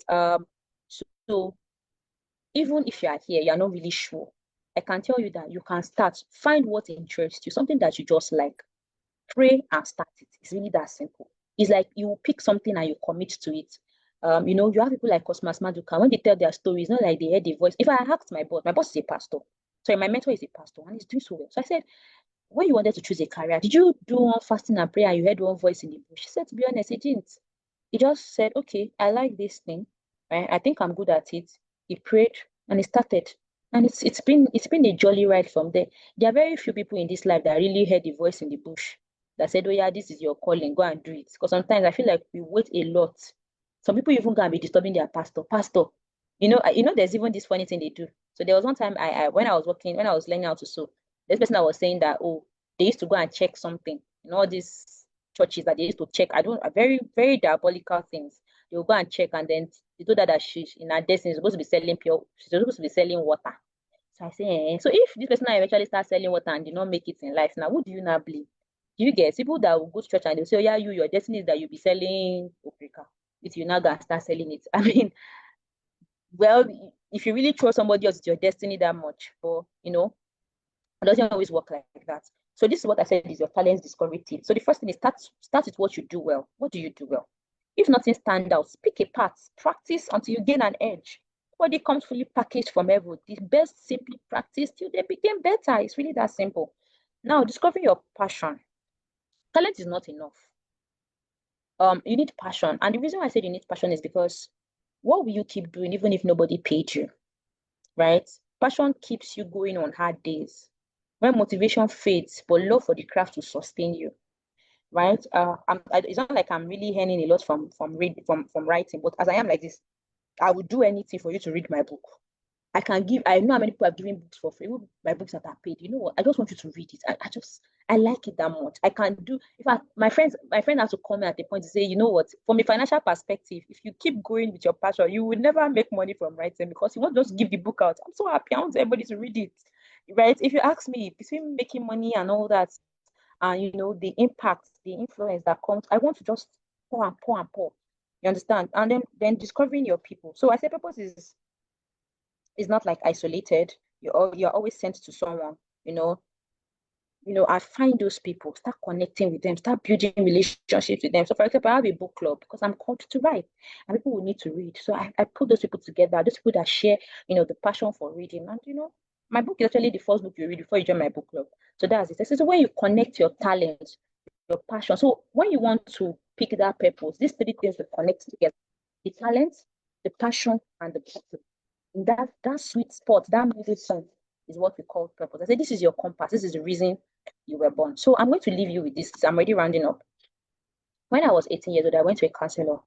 So even if you are here, you're not really sure. I can tell you that you can start, find what interests you, something that you just like, pray and start it. It's really that simple. It's like you pick something and you commit to it. You have people like Cosmas Maduka, when they tell their stories, not like they heard the voice. If I asked my boss is a pastor. Sorry, my mentor is a pastor and he's doing so well. So I said, when you wanted to choose a career, did you do one fasting and prayer and you heard one voice in the bush? She said, to be honest, he didn't. He just said, okay, I like this thing, right? I think I'm good at it. He prayed and he started. And it's been a jolly ride from there. There are very few people in this life that really heard the voice in the bush that said, oh yeah, this is your calling, go and do it. Because sometimes I feel like we wait a lot. Some people even gonna be disturbing their pastor. Pastor, there's even this funny thing they do. So there was one time when I was learning how to sew, this person that was saying that, oh, they used to go and check something. All these churches that they used to check. I don't very, very diabolical things. They will go and check and then they told her that she's in her destiny supposed to be selling she's supposed to be selling water. So I say, so if this person now eventually starts selling water and did not make it in life, now who do you now blame? Do you get people that will go to church and they'll say, oh yeah, your destiny is that you'll be selling oprika if you now go and start selling it? I mean, well, if you really trust somebody else, it's your destiny that much. But it doesn't always work like that. So this is what I said is your talents discovery tip. So the first thing is start with what you do well. What do you do well? If nothing stands out, pick a part, practice until you gain an edge. Body comes fully packaged from heaven. The best simply practice till they became better. It's really that simple. Now, discover your passion. Talent is not enough. You need passion. And the reason why I said you need passion is because what will you keep doing even if nobody paid you? Right? Passion keeps you going on hard days. When motivation fades, but love for the craft will sustain you, right? It's not like I'm really earning a lot from writing, but as I am like this, I would do anything for you to read my book. I know how many people have given books for free, my books that are paid. You know what? I just want you to read it. I like it that much. I can do, in fact, my friend has to come at the point to say, you know what, from a financial perspective, if you keep going with your passion, you will never make money from writing because you won't just give the book out. I'm so happy. I want everybody to read it. Right? If you ask me, between making money and all that, and the impact, the influence that comes, I want to just pour and pour and pour. You understand? And then discovering your people. So I say purpose is not like isolated. You're always sent to someone, you know. I find those people, start connecting with them, start building relationships with them. So for example, I have a book club because I'm called to write and people will need to read. So I put those people together, those people that share, the passion for reading. And my book is actually the first book you read before you join my book club. So that's it. So when you connect your talent, your passion. So when you want to pick that purpose, these three things will connect together: the talent, the passion, and the purpose. That sweet spot, that middle zone is what we call purpose. I say this is your compass. This is the reason you were born. So I'm going to leave you with this. I'm already rounding up. When I was 18 years old, I went to a counselor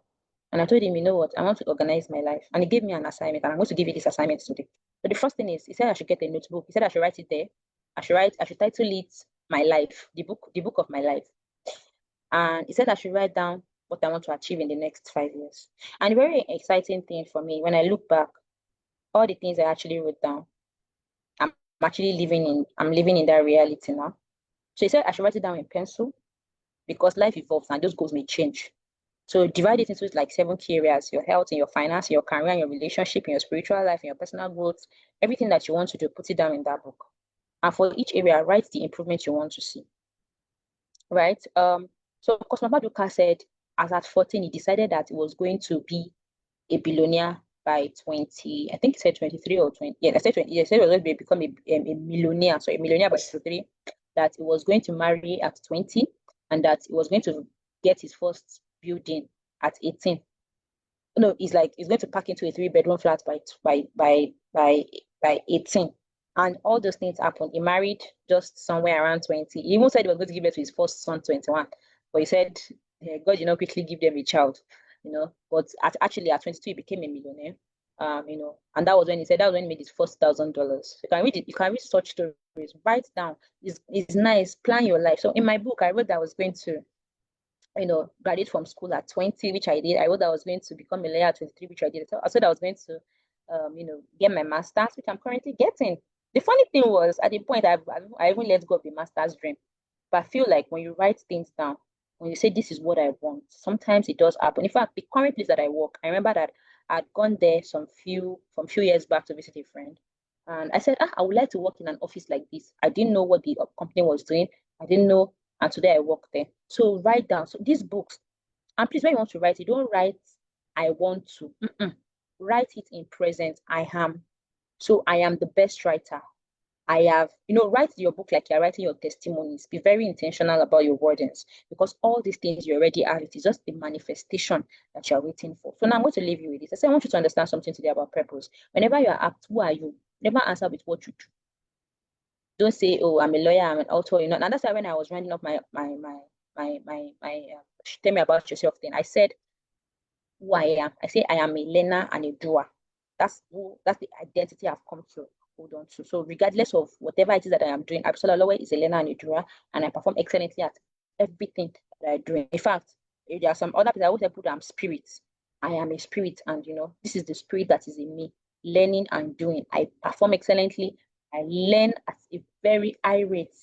and I told him, you know what, I want to organize my life. And he gave me an assignment, and I'm going to give you this assignment today. So the first thing is, he said I should get a notebook. He said I should write it there. I should title it My Life, the book of my life. And he said I should write down what I want to achieve in the next 5 years. And a very exciting thing for me, when I look back, all the things I actually wrote down, I'm I'm living in that reality now. So he said I should write it down in pencil because life evolves and those goals may change. So divide it into like 7 key areas: your health, and your finance, your career, and your relationship, and your spiritual life, and your personal growth. Everything that you want to do, put it down in that book. And for each area, write the improvement you want to see. Right? So because Maduka said, as at 14, he decided that he was going to be a billionaire by 20, I think he said 23 or 20. Yeah, I said 20. Yeah, he said he was going to become a millionaire. So a millionaire by 23. That he was going to marry at 20 and that he was going to get his first building at 18. No, he's going to pack into a 3-bedroom flat by 18. And all those things happened. He married just somewhere around 20. He even said he was going to give birth to his first son 21. But he said, God quickly give them a child, But actually at 22, he became a millionaire. And that was when he made his first $1,000. You can read it, you can read such stories, write down. It's nice, plan your life. So in my book, I wrote that I was going to graduate from school at 20, which I did. I wrote that I was going to become a lawyer at 23, which I did. So I said I was going to, get my master's, which I'm currently getting. The funny thing was, at the point, I even let go of the master's dream. But I feel like when you write things down, when you say this is what I want, sometimes it does happen. In fact, the current place that I work, I remember that I'd gone there from few years back to visit a friend. And I said, I would like to work in an office like this. I didn't know what the company was doing. I didn't know. And today I work there. So write down. So these books, and please, when you want to write it, don't write, I want to. Write it in present. I am. So I am the best writer. I have, write your book like you're writing your testimonies. Be very intentional about your wordings because all these things you already have. It is just the manifestation that you're waiting for. So now I'm going to leave you with this. I say I want you to understand something today about purpose. Whenever you are asked, who are you? Never answer with what you do. Don't say, oh, I'm a lawyer, I'm an author. And that's why when I was rounding up my tell me about yourself thing, I said who I am. I say I am a learner and a doer. That's the identity I've come to hold on to. So regardless of whatever it is that I am doing, Abisola Olowe is a learner and a doer, and I perform excellently at everything that I do. In fact, there are some other people I always put I'm spirit. I am a spirit, and this is the spirit that is in me, learning and doing. I perform excellently. I learn at a very high rate,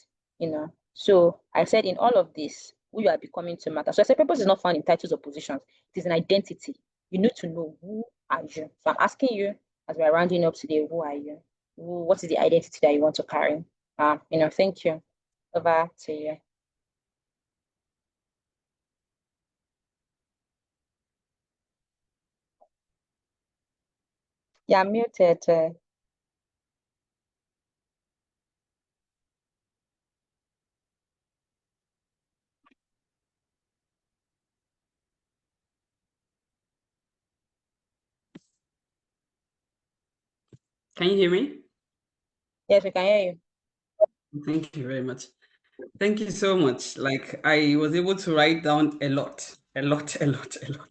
So I said in all of this, who you are becoming to matter. So I said purpose is not found in titles or positions. It is an identity. You need to know who are you. So I'm asking you, as we're rounding up today, who are you? What is the identity that you want to carry? Thank you. Over to you. Yeah, I'm muted. Can you hear me? Yes, we can hear you. Thank you very much. Thank you so much. Like I was able to write down a lot, a lot, a lot, a lot.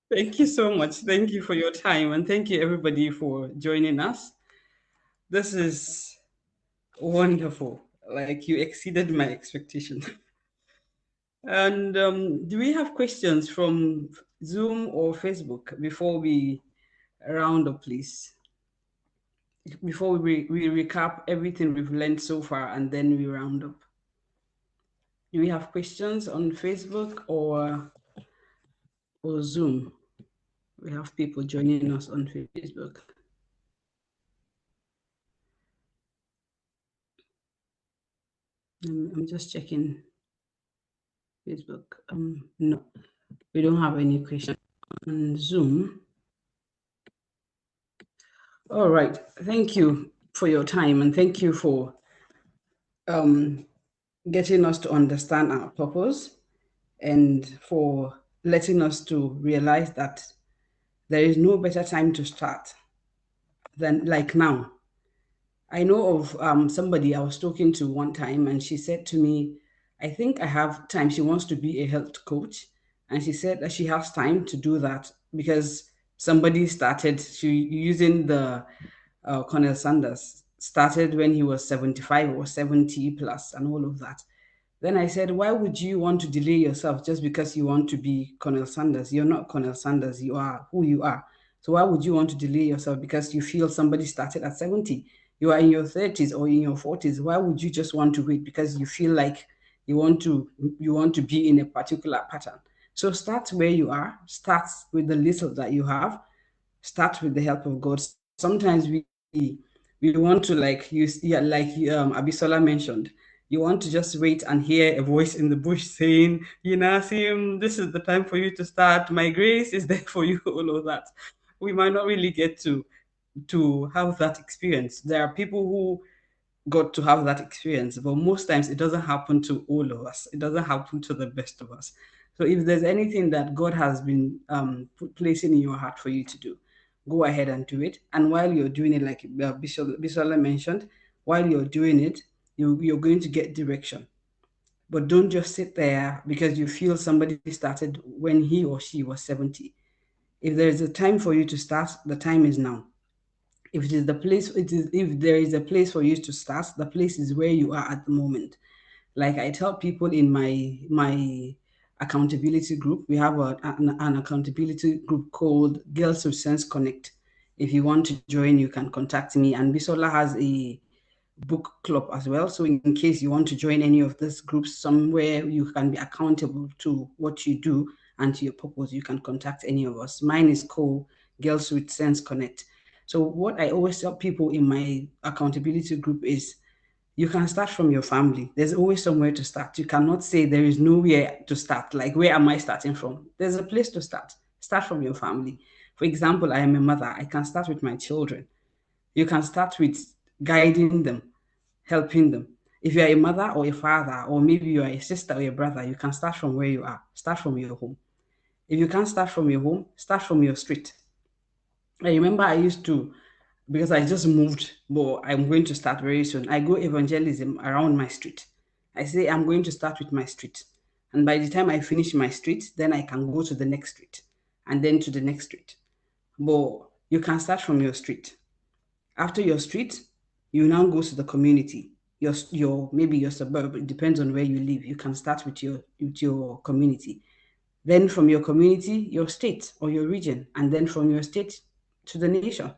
Thank you so much. Thank you for your time, and thank you everybody for joining us. This is wonderful. Like you exceeded my expectation. And do we have questions from Zoom or Facebook before we round up, please? Before we recap everything we've learned so far and then we round up. Do we have questions on Facebook or Zoom? We have people joining us on Facebook. I'm just checking Facebook. No, we don't have any questions on Zoom. All right. Thank you for your time and thank you for um, getting us to understand our purpose and for letting us to realize that there is no better time to start than like now. I know of somebody I was talking to one time, and she said to me, I think I have time. She wants to be a health coach. And she said that she has time to do that because somebody started she using the Colonel Sanders started when he was 75 or 70 plus and all of that. Then I said, why would you want to delay yourself just because you want to be Colonel Sanders? You're not Colonel Sanders, you are who you are. So why would you want to delay yourself because you feel somebody started at 70? You are in your 30s or in your 40s. Why would you just want to wait because you feel like you want to you want to be in a particular pattern? So start where you are, start with the little that you have, start with the help of God. Sometimes we want to like use yeah, like Abisola mentioned. You want to just wait and hear a voice in the bush saying, Sim, this is the time for you to start. My grace is there for you, all of that. We might not really get to have that experience. There are people who got to have that experience. But most times it doesn't happen to all of us. It doesn't happen to the best of us. So if there's anything that God has been placing in your heart for you to do, go ahead and do it. And while you're doing it, like Bisola mentioned, while you're doing it, you're going to get direction. But don't just sit there because you feel somebody started when he or she was 70. If there's a time for you to start, the time is now. If it is the place, it is if there is a place for you to start, the place is where you are at the moment. Like I tell people in my accountability group, we have an accountability group called Girls with Sense Connect. If you want to join, you can contact me. And Bisola has a book club as well. So in case you want to join any of these groups somewhere you can be accountable to what you do and to your purpose, you can contact any of us. Mine is called Girls with Sense Connect. So what I always tell people in my accountability group is you can start from your family. There's always somewhere to start. You cannot say there is nowhere to start. Like, where am I starting from? There's a place to start. Start from your family. For example, I am a mother. I can start with my children. You can start with guiding them, helping them. If you are a mother or a father, or maybe you are a sister or a brother, you can start from where you are. Start from your home. If you can't start from your home, start from your street. I remember I used to, because I just moved, but I'm going to start very soon. I go evangelism around my street. I say I'm going to start with my street. And by the time I finish my street, then I can go to the next street and then to the next street. But you can start from your street. After your street, you now go to the community. Your maybe your suburb. It depends on where you live. You can start with your community. Then from your community, your state or your region, and then from your state to the nation.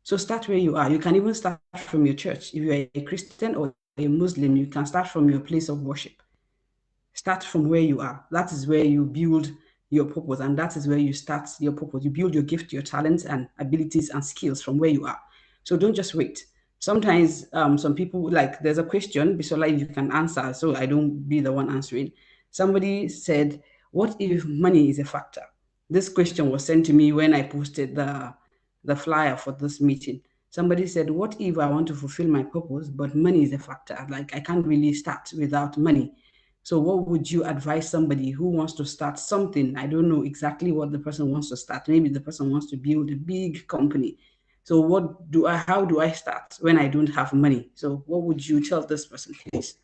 So start where you are. You can even start from your church. If you are a Christian or a Muslim, you can start from your place of worship. Start from where you are. That is where you build your purpose, and that is where you start your purpose. You build your gift, your talents, and abilities and skills from where you are. So don't just wait. Sometimes some people like there's a question, Bisola, if you can answer, so I don't be the one answering. Somebody said, "What if money is a factor?" This question was sent to me when I posted the flyer for this meeting. Somebody said, "What if I want to fulfill my purpose, but money is a factor? Like I can't really start without money." So, what would you advise somebody who wants to start something? I don't know exactly what the person wants to start. Maybe the person wants to build a big company. So, how do I start when I don't have money? So, what would you tell this person, please?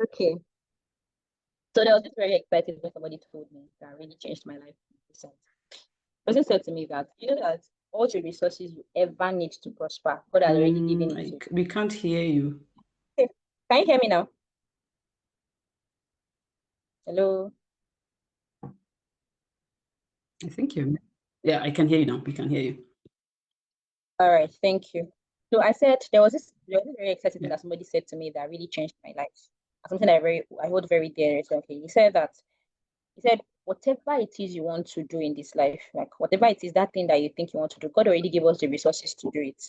Okay. So there was this very exciting when somebody told me that really changed my life. The person said to me that you know that all the resources you ever need to prosper, God has already given it to you. We can't hear you. Can you hear me now? Hello. I think you're. Yeah, I can hear you now. We can hear you. All right, thank you. So I said there was this very exciting thing Yeah. that somebody said to me that really changed my life. Something I hold very dear recently. He said, whatever it is you want to do in this life, like whatever it is, that thing that you think you want to do, God already gave us the resources to do it.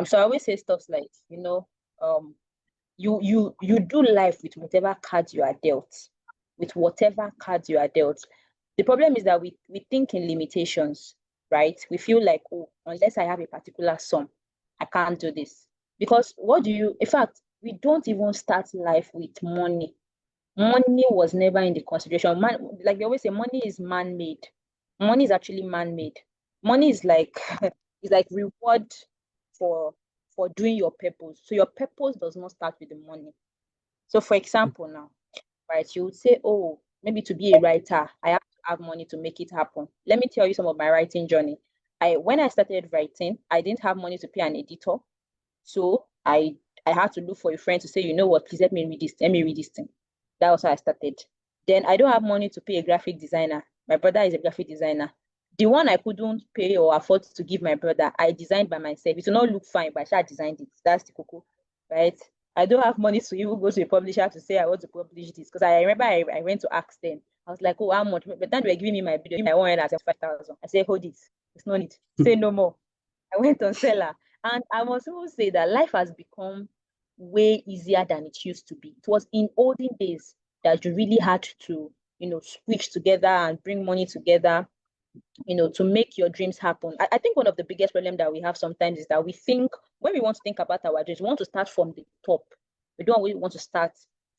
So I always say stuff like, um, you do life with whatever cards you are dealt, with whatever cards you are dealt. The problem is that we think in limitations, right? We feel like, oh, unless I have a particular sum, I can't do this. Because in fact, we don't even start life with money. Money was never in the consideration. Like they always say, money is man-made. Money is actually man-made. Money is like is like reward for doing your purpose. So your purpose does not start with the money. So for example now, right, you would say, oh, maybe to be a writer, I have to have money to make it happen. Let me tell you some of my writing journey. When I started writing, I didn't have money to pay an editor. So I had to look for a friend to say, you know what, please let me read this. Let me read this thing. That was how I started. Then I don't have money to pay a graphic designer. My brother is a graphic designer. The one I couldn't pay or afford to give my brother, I designed by myself. It will not look fine, but I designed it. That's the cocoa, right? I don't have money to even go to a publisher to say I want to publish this because I remember I went to ask them. I was like, oh, how much? But then they were giving me my video, my 175,000. I said, hold it. It's no need. Say no more. I went on seller. And I must also say that life has become way easier than it used to be. It was in olden days that you really had to, switch together and bring money together, to make your dreams happen. I think one of the biggest problem that we have sometimes is that we think when we want to think about our dreams, we want to start from the top. We don't really want to start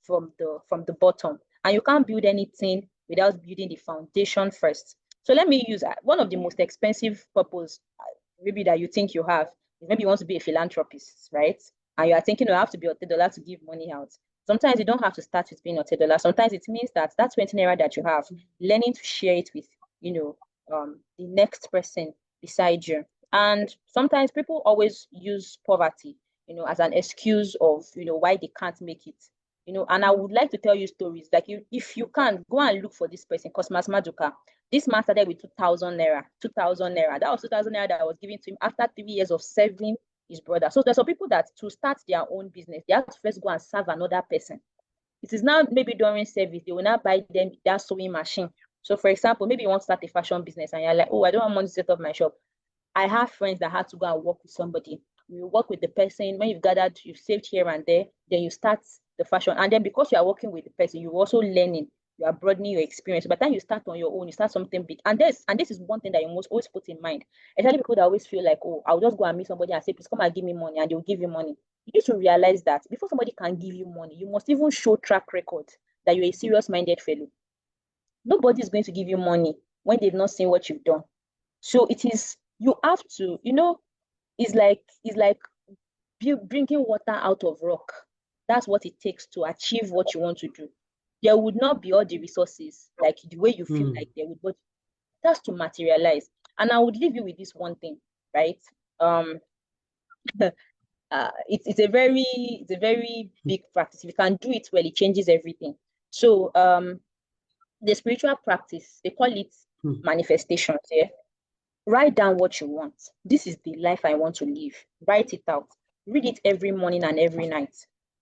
from the bottom. And you can't build anything without building the foundation first. So let me use one of the most expensive purpose maybe that you think you have is maybe you want to be a philanthropist, right? And you are thinking, oh, I have to be $30 to give money out. Sometimes you don't have to start with being $30. Sometimes it means that 20 naira that you have, learning to share it with, the next person beside you. And sometimes people always use poverty, as an excuse of, why they can't make it. And I would like to tell you stories. Like if you can, go and look for this person, Cosmas Maduka. This man started with 2,000 naira. 2,000 naira. That was 2,000 naira that was given to him after 3 years of serving his brother. So there's some people that to start their own business, they have to first go and serve another person. It is now maybe during service, they will now buy them that sewing machine. So for example, maybe you want to start a fashion business and you're like, oh, I don't have money to set up my shop. I have friends that had to go and work with somebody. You work with the person, when you've gathered, you've saved here and there, then you start the fashion. And then because you are working with the person, you're also learning, you are broadening your experience. By the time you start on your own, you start something big. And this is one thing that you must always put in mind. Especially people that always feel like, oh, I'll just go and meet somebody and say, please come and give me money, and they'll give you money. You need to realize that before somebody can give you money, you must even show track record that you're a serious-minded fellow. Nobody is going to give you money when they've not seen what you've done. So it is, you have to, it's like drinking water out of rock. That's what it takes to achieve what you want to do. There would not be all the resources like the way you feel like there would, but that's to materialize. And I would leave you with this one thing, right? It's a very big practice. If you can do it well, it changes everything. So the spiritual practice, they call it manifestations. Yeah, write down what you want. This is the life I want to live. Write it out. Read it every morning and every night.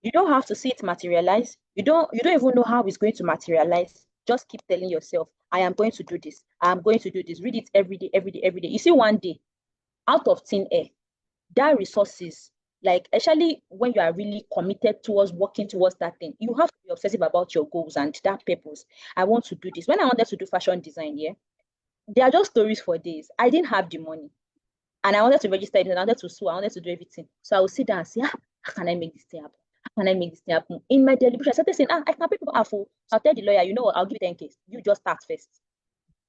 You don't have to see it materialize. You don't even know how it's going to materialize. Just keep telling yourself, I am going to do this. I am going to do this. Read it every day, every day, every day. You see, one day, out of thin air, that resources, like especially when you are really committed towards working towards that thing, you have to be obsessive about your goals and that purpose. I want to do this. When I wanted to do fashion design, yeah, they are just stories for days. I didn't have the money. And I wanted to register it, and I wanted to sue, I wanted to do everything. So I would sit down and say, how can I make this thing happen? How can I make this thing happen? In my deliberation, I started saying, I can pay people half. So I'll tell the lawyer, you know what, I'll give you 10K. You just start first.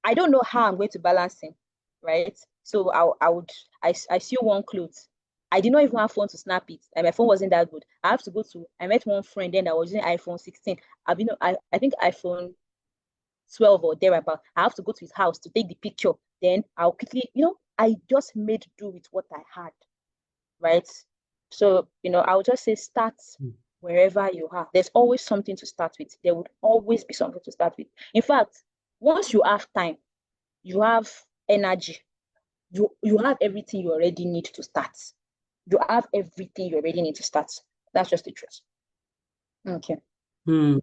I don't know how I'm going to balance him, right? So I sew one clothes. I did not even have phone to snap it. And my phone wasn't that good. I have to go to, I met one friend then that was using iPhone 16. I think iPhone 12 or thereabout. I have to go to his house to take the picture. Then I'll quickly, I just made do with what I had, right? So, I'll just say start wherever you are. There's always something to start with. There would always be something to start with. In fact, once you have time, you have energy, you have everything you already need to start. You have everything you already need to start. That's just the truth. Okay. Hmm.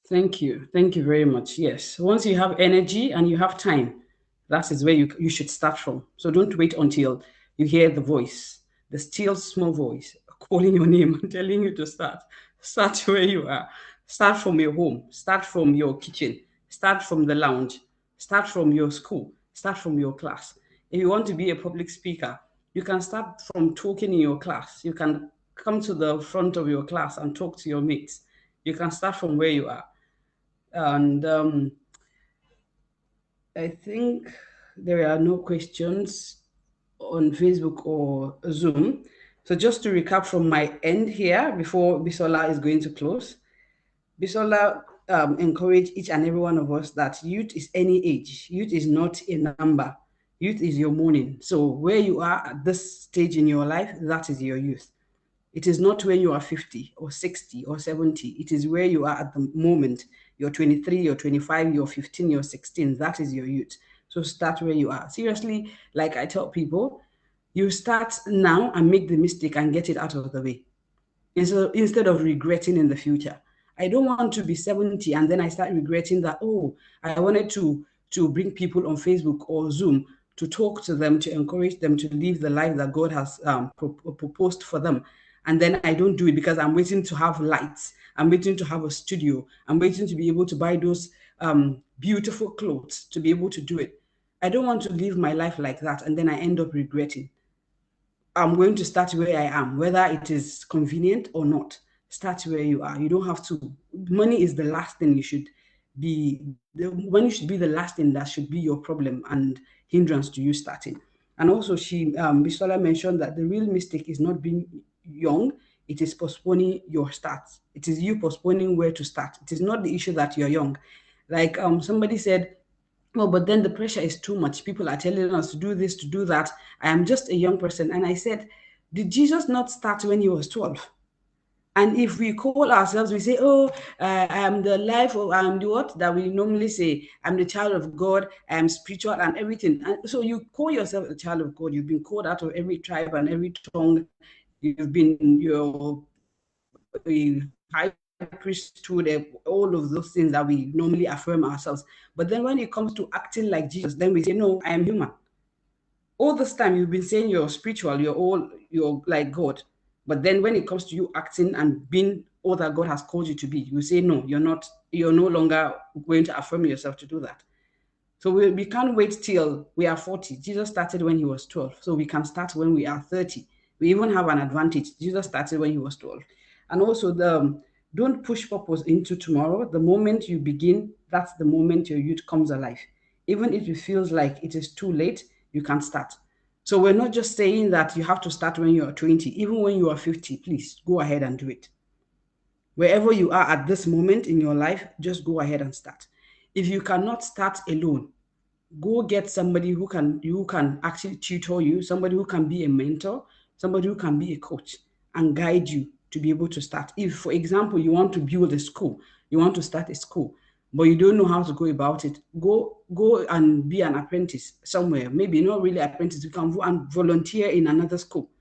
Thank you. Thank you very much. Yes. Once you have energy and you have time, that is where you should start from. So don't wait until you hear the voice, the still small voice calling your name and telling you to start. Start where you are. Start from your home. Start from your kitchen. Start from the lounge. Start from your school. Start from your class. If you want to be a public speaker, you can start from talking in your class. You can come to the front of your class and talk to your mates. You can start from where you are. And I think there are no questions on Facebook or Zoom. So just to recap from my end here before Bisola is going to close, Bisola encourage each and every one of us that youth is any age. Youth is not a number. Youth is your morning. So where you are at this stage in your life, that is your youth. It is not when you are 50 or 60 or 70. It is where you are at the moment. You're 23, you're 25, you're 15, you're 16. That is your youth. So start where you are. Seriously, like I tell people, you start now and make the mistake and get it out of the way instead of regretting in the future. I don't want to be 70 and then I start regretting that, oh, I wanted to bring people on Facebook or Zoom to talk to them, to encourage them to live the life that God has proposed for them. And then I don't do it because I'm waiting to have lights. I'm waiting to have a studio. I'm waiting to be able to buy those beautiful clothes to be able to do it. I don't want to live my life like that and then I end up regretting. I'm going to start where I am, whether it is convenient or not. Start where you are. You don't have to. Money is the last thing you should be. Money should be the last thing that should be your problem and hindrance to you starting. And also, Bisola mentioned that the real mistake is not being young. It is postponing your start. It is you postponing where to start. It is not the issue that you're young. Like somebody said, oh, but then the pressure is too much. People are telling us to do this, to do that. I am just a young person. And I said, did Jesus not start when he was 12? And if we call ourselves, we say, oh, I'm the life of, I'm the what that we normally say, I'm the child of God, I'm spiritual and everything. And so you call yourself a child of God. You've been called out of every tribe and every tongue. You've been your high priesthood, all of those things that we normally affirm ourselves. But then when it comes to acting like Jesus, then we say, no, I am human. All this time you've been saying you're spiritual, you're like God. But then when it comes to you acting and being all that God has called you to be, you say, no, you're not, you're no longer going to affirm yourself to do that. So we can't wait till we are 40. Jesus started when he was 12. So we can start when we are 30. We even have an advantage. Jesus started when he was 12. And also, don't push purpose into tomorrow. The moment you begin, that's the moment your youth comes alive. Even if it feels like it is too late, you can start. So we're not just saying that you have to start when you are 20. Even when you are 50, please go ahead and do it. Wherever you are at this moment in your life, just go ahead and start. If you cannot start alone, go get somebody who can actually tutor you, somebody who can be a mentor, somebody who can be a coach and guide you to be able to start. If, for example, you want to build a school, you want to start a school, but you don't know how to go about it, go and be an apprentice somewhere. Maybe not really apprentice, you can go and volunteer in another school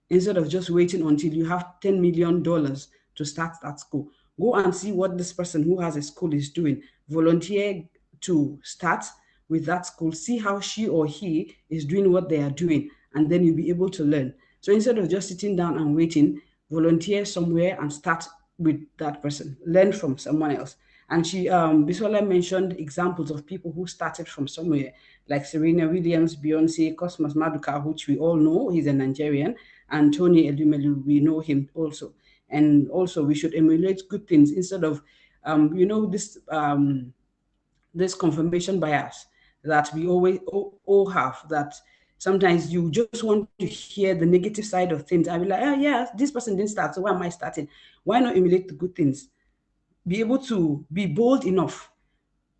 instead of just waiting until you have $10 million to start that school. Go and see what this person who has a school is doing. Volunteer to start with that school. See how she or he is doing what they are doing, and then you'll be able to learn. So instead of just sitting down and waiting, volunteer somewhere and start with that person. Learn from someone else. And Bisola mentioned examples of people who started from somewhere, like Serena Williams, Beyonce, Cosmos Maduka, which we all know, he's a Nigerian, and Tony Elumelu, we know him also. And also, we should emulate good things instead of, this confirmation bias that we always all have, that sometimes you just want to hear the negative side of things and be like, oh yeah, this person didn't start, so why am I starting? Why not emulate the good things? Be able to be bold enough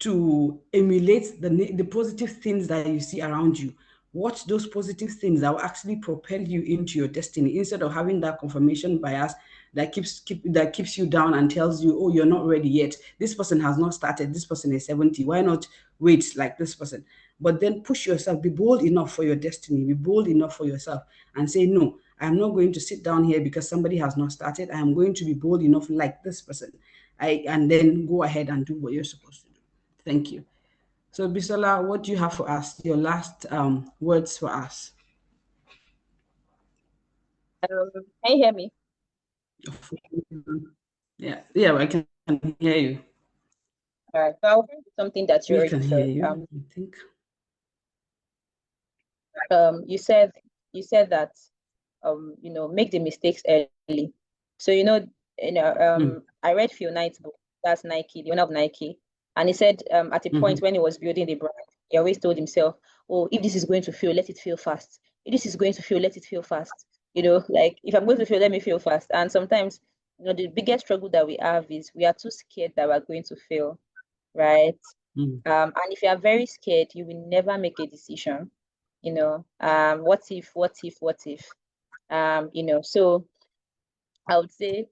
to emulate the positive things that you see around you. Watch those positive things that will actually propel you into your destiny, instead of having that confirmation bias that keeps you down and tells you, oh, you're not ready yet. This person has not started. This person is 70. Why not wait like this person? But then push yourself. Be bold enough for your destiny. Be bold enough for yourself and say, no, I'm not going to sit down here because somebody has not started. I am going to be bold enough like this person. And then go ahead and do what you're supposed to do. Thank you. So, Bisola, what do you have for us? Your last words for us. Can you hear me? Yeah, I can hear you. All right. So I'll bring something that We you can already hear said. you, I think. You said that make the mistakes early. So Mm, I read Phil Knight's book. That's Nike, the owner of Nike, and he said at a point mm-hmm, when he was building the brand, he always told himself, "Oh, if this is going to fail, let it fail fast. If this is going to fail, let it fail fast." Like if I'm going to fail, let me fail fast. And sometimes, the biggest struggle that we have is we are too scared that we're going to fail, right? mm. And if you are very scared, you will never make a decision. What if, what if, what if? So I would say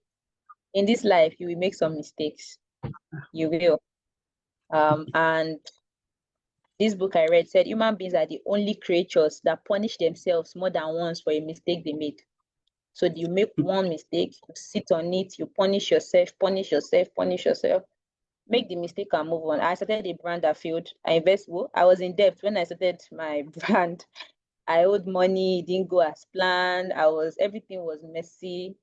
in this life, you will make some mistakes. You will. And this book I read said human beings are the only creatures that punish themselves more than once for a mistake they made. So you make one mistake, you sit on it, you punish yourself, punish yourself, punish yourself, make the mistake and move on. I started a brand that failed. I was in debt when I started my brand. I owed money, it didn't go as planned. Everything was messy.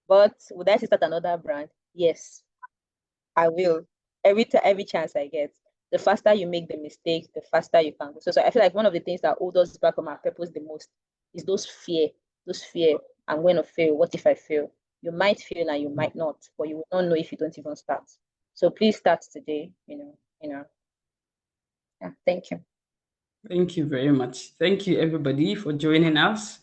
But would I start another brand? Yes, I will. Every chance I get. The faster you make the mistake, the faster you can go. So I feel like one of the things that hold us back from our purpose the most is those fear. I'm going to fail. What if I fail? You might fail and you might not, but you will not know if you don't even start. So please start today. Yeah, thank you. Thank you very much. Thank you, everybody, for joining us.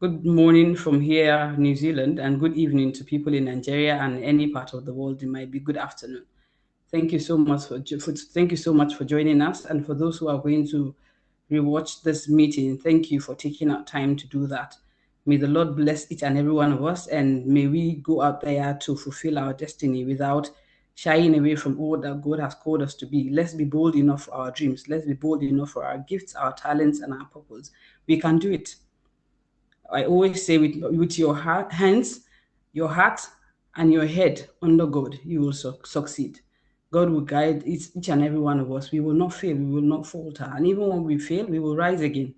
Good morning from here, New Zealand, and good evening to people in Nigeria and any part of the world. It might be good afternoon. Thank you so much thank you so much for joining us, and for those who are going to rewatch this meeting, thank you for taking out time to do that. May the Lord bless each and every one of us, and may we go out there to fulfill our destiny without shying away from all that God has called us to be. Let's be bold enough for our dreams. Let's be bold enough for our gifts, our talents, and our purpose. We can do it. I always say, with your hands, your heart, and your head under God, you will succeed. God will guide each and every one of us. We will not fail, we will not falter. And even when we fail, we will rise again,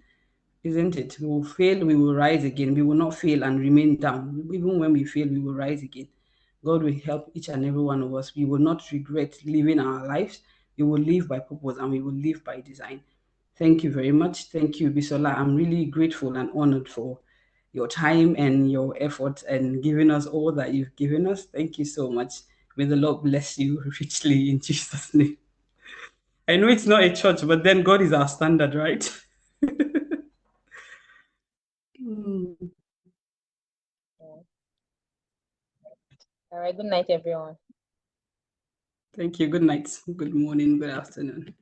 isn't it? We will fail, we will rise again. We will not fail and remain down. Even when we fail, we will rise again. God will help each and every one of us. We will not regret living our lives. We will live by purpose and we will live by design. Thank you very much. Thank you, Bisola. I'm really grateful and honored for your time and your effort and giving us all that you've given us. Thank you so much. May the Lord bless you richly in Jesus' name. I know it's not a church, but then God is our standard, right? Mm. All right. Good night, everyone. Thank you. Good night. Good morning. Good afternoon.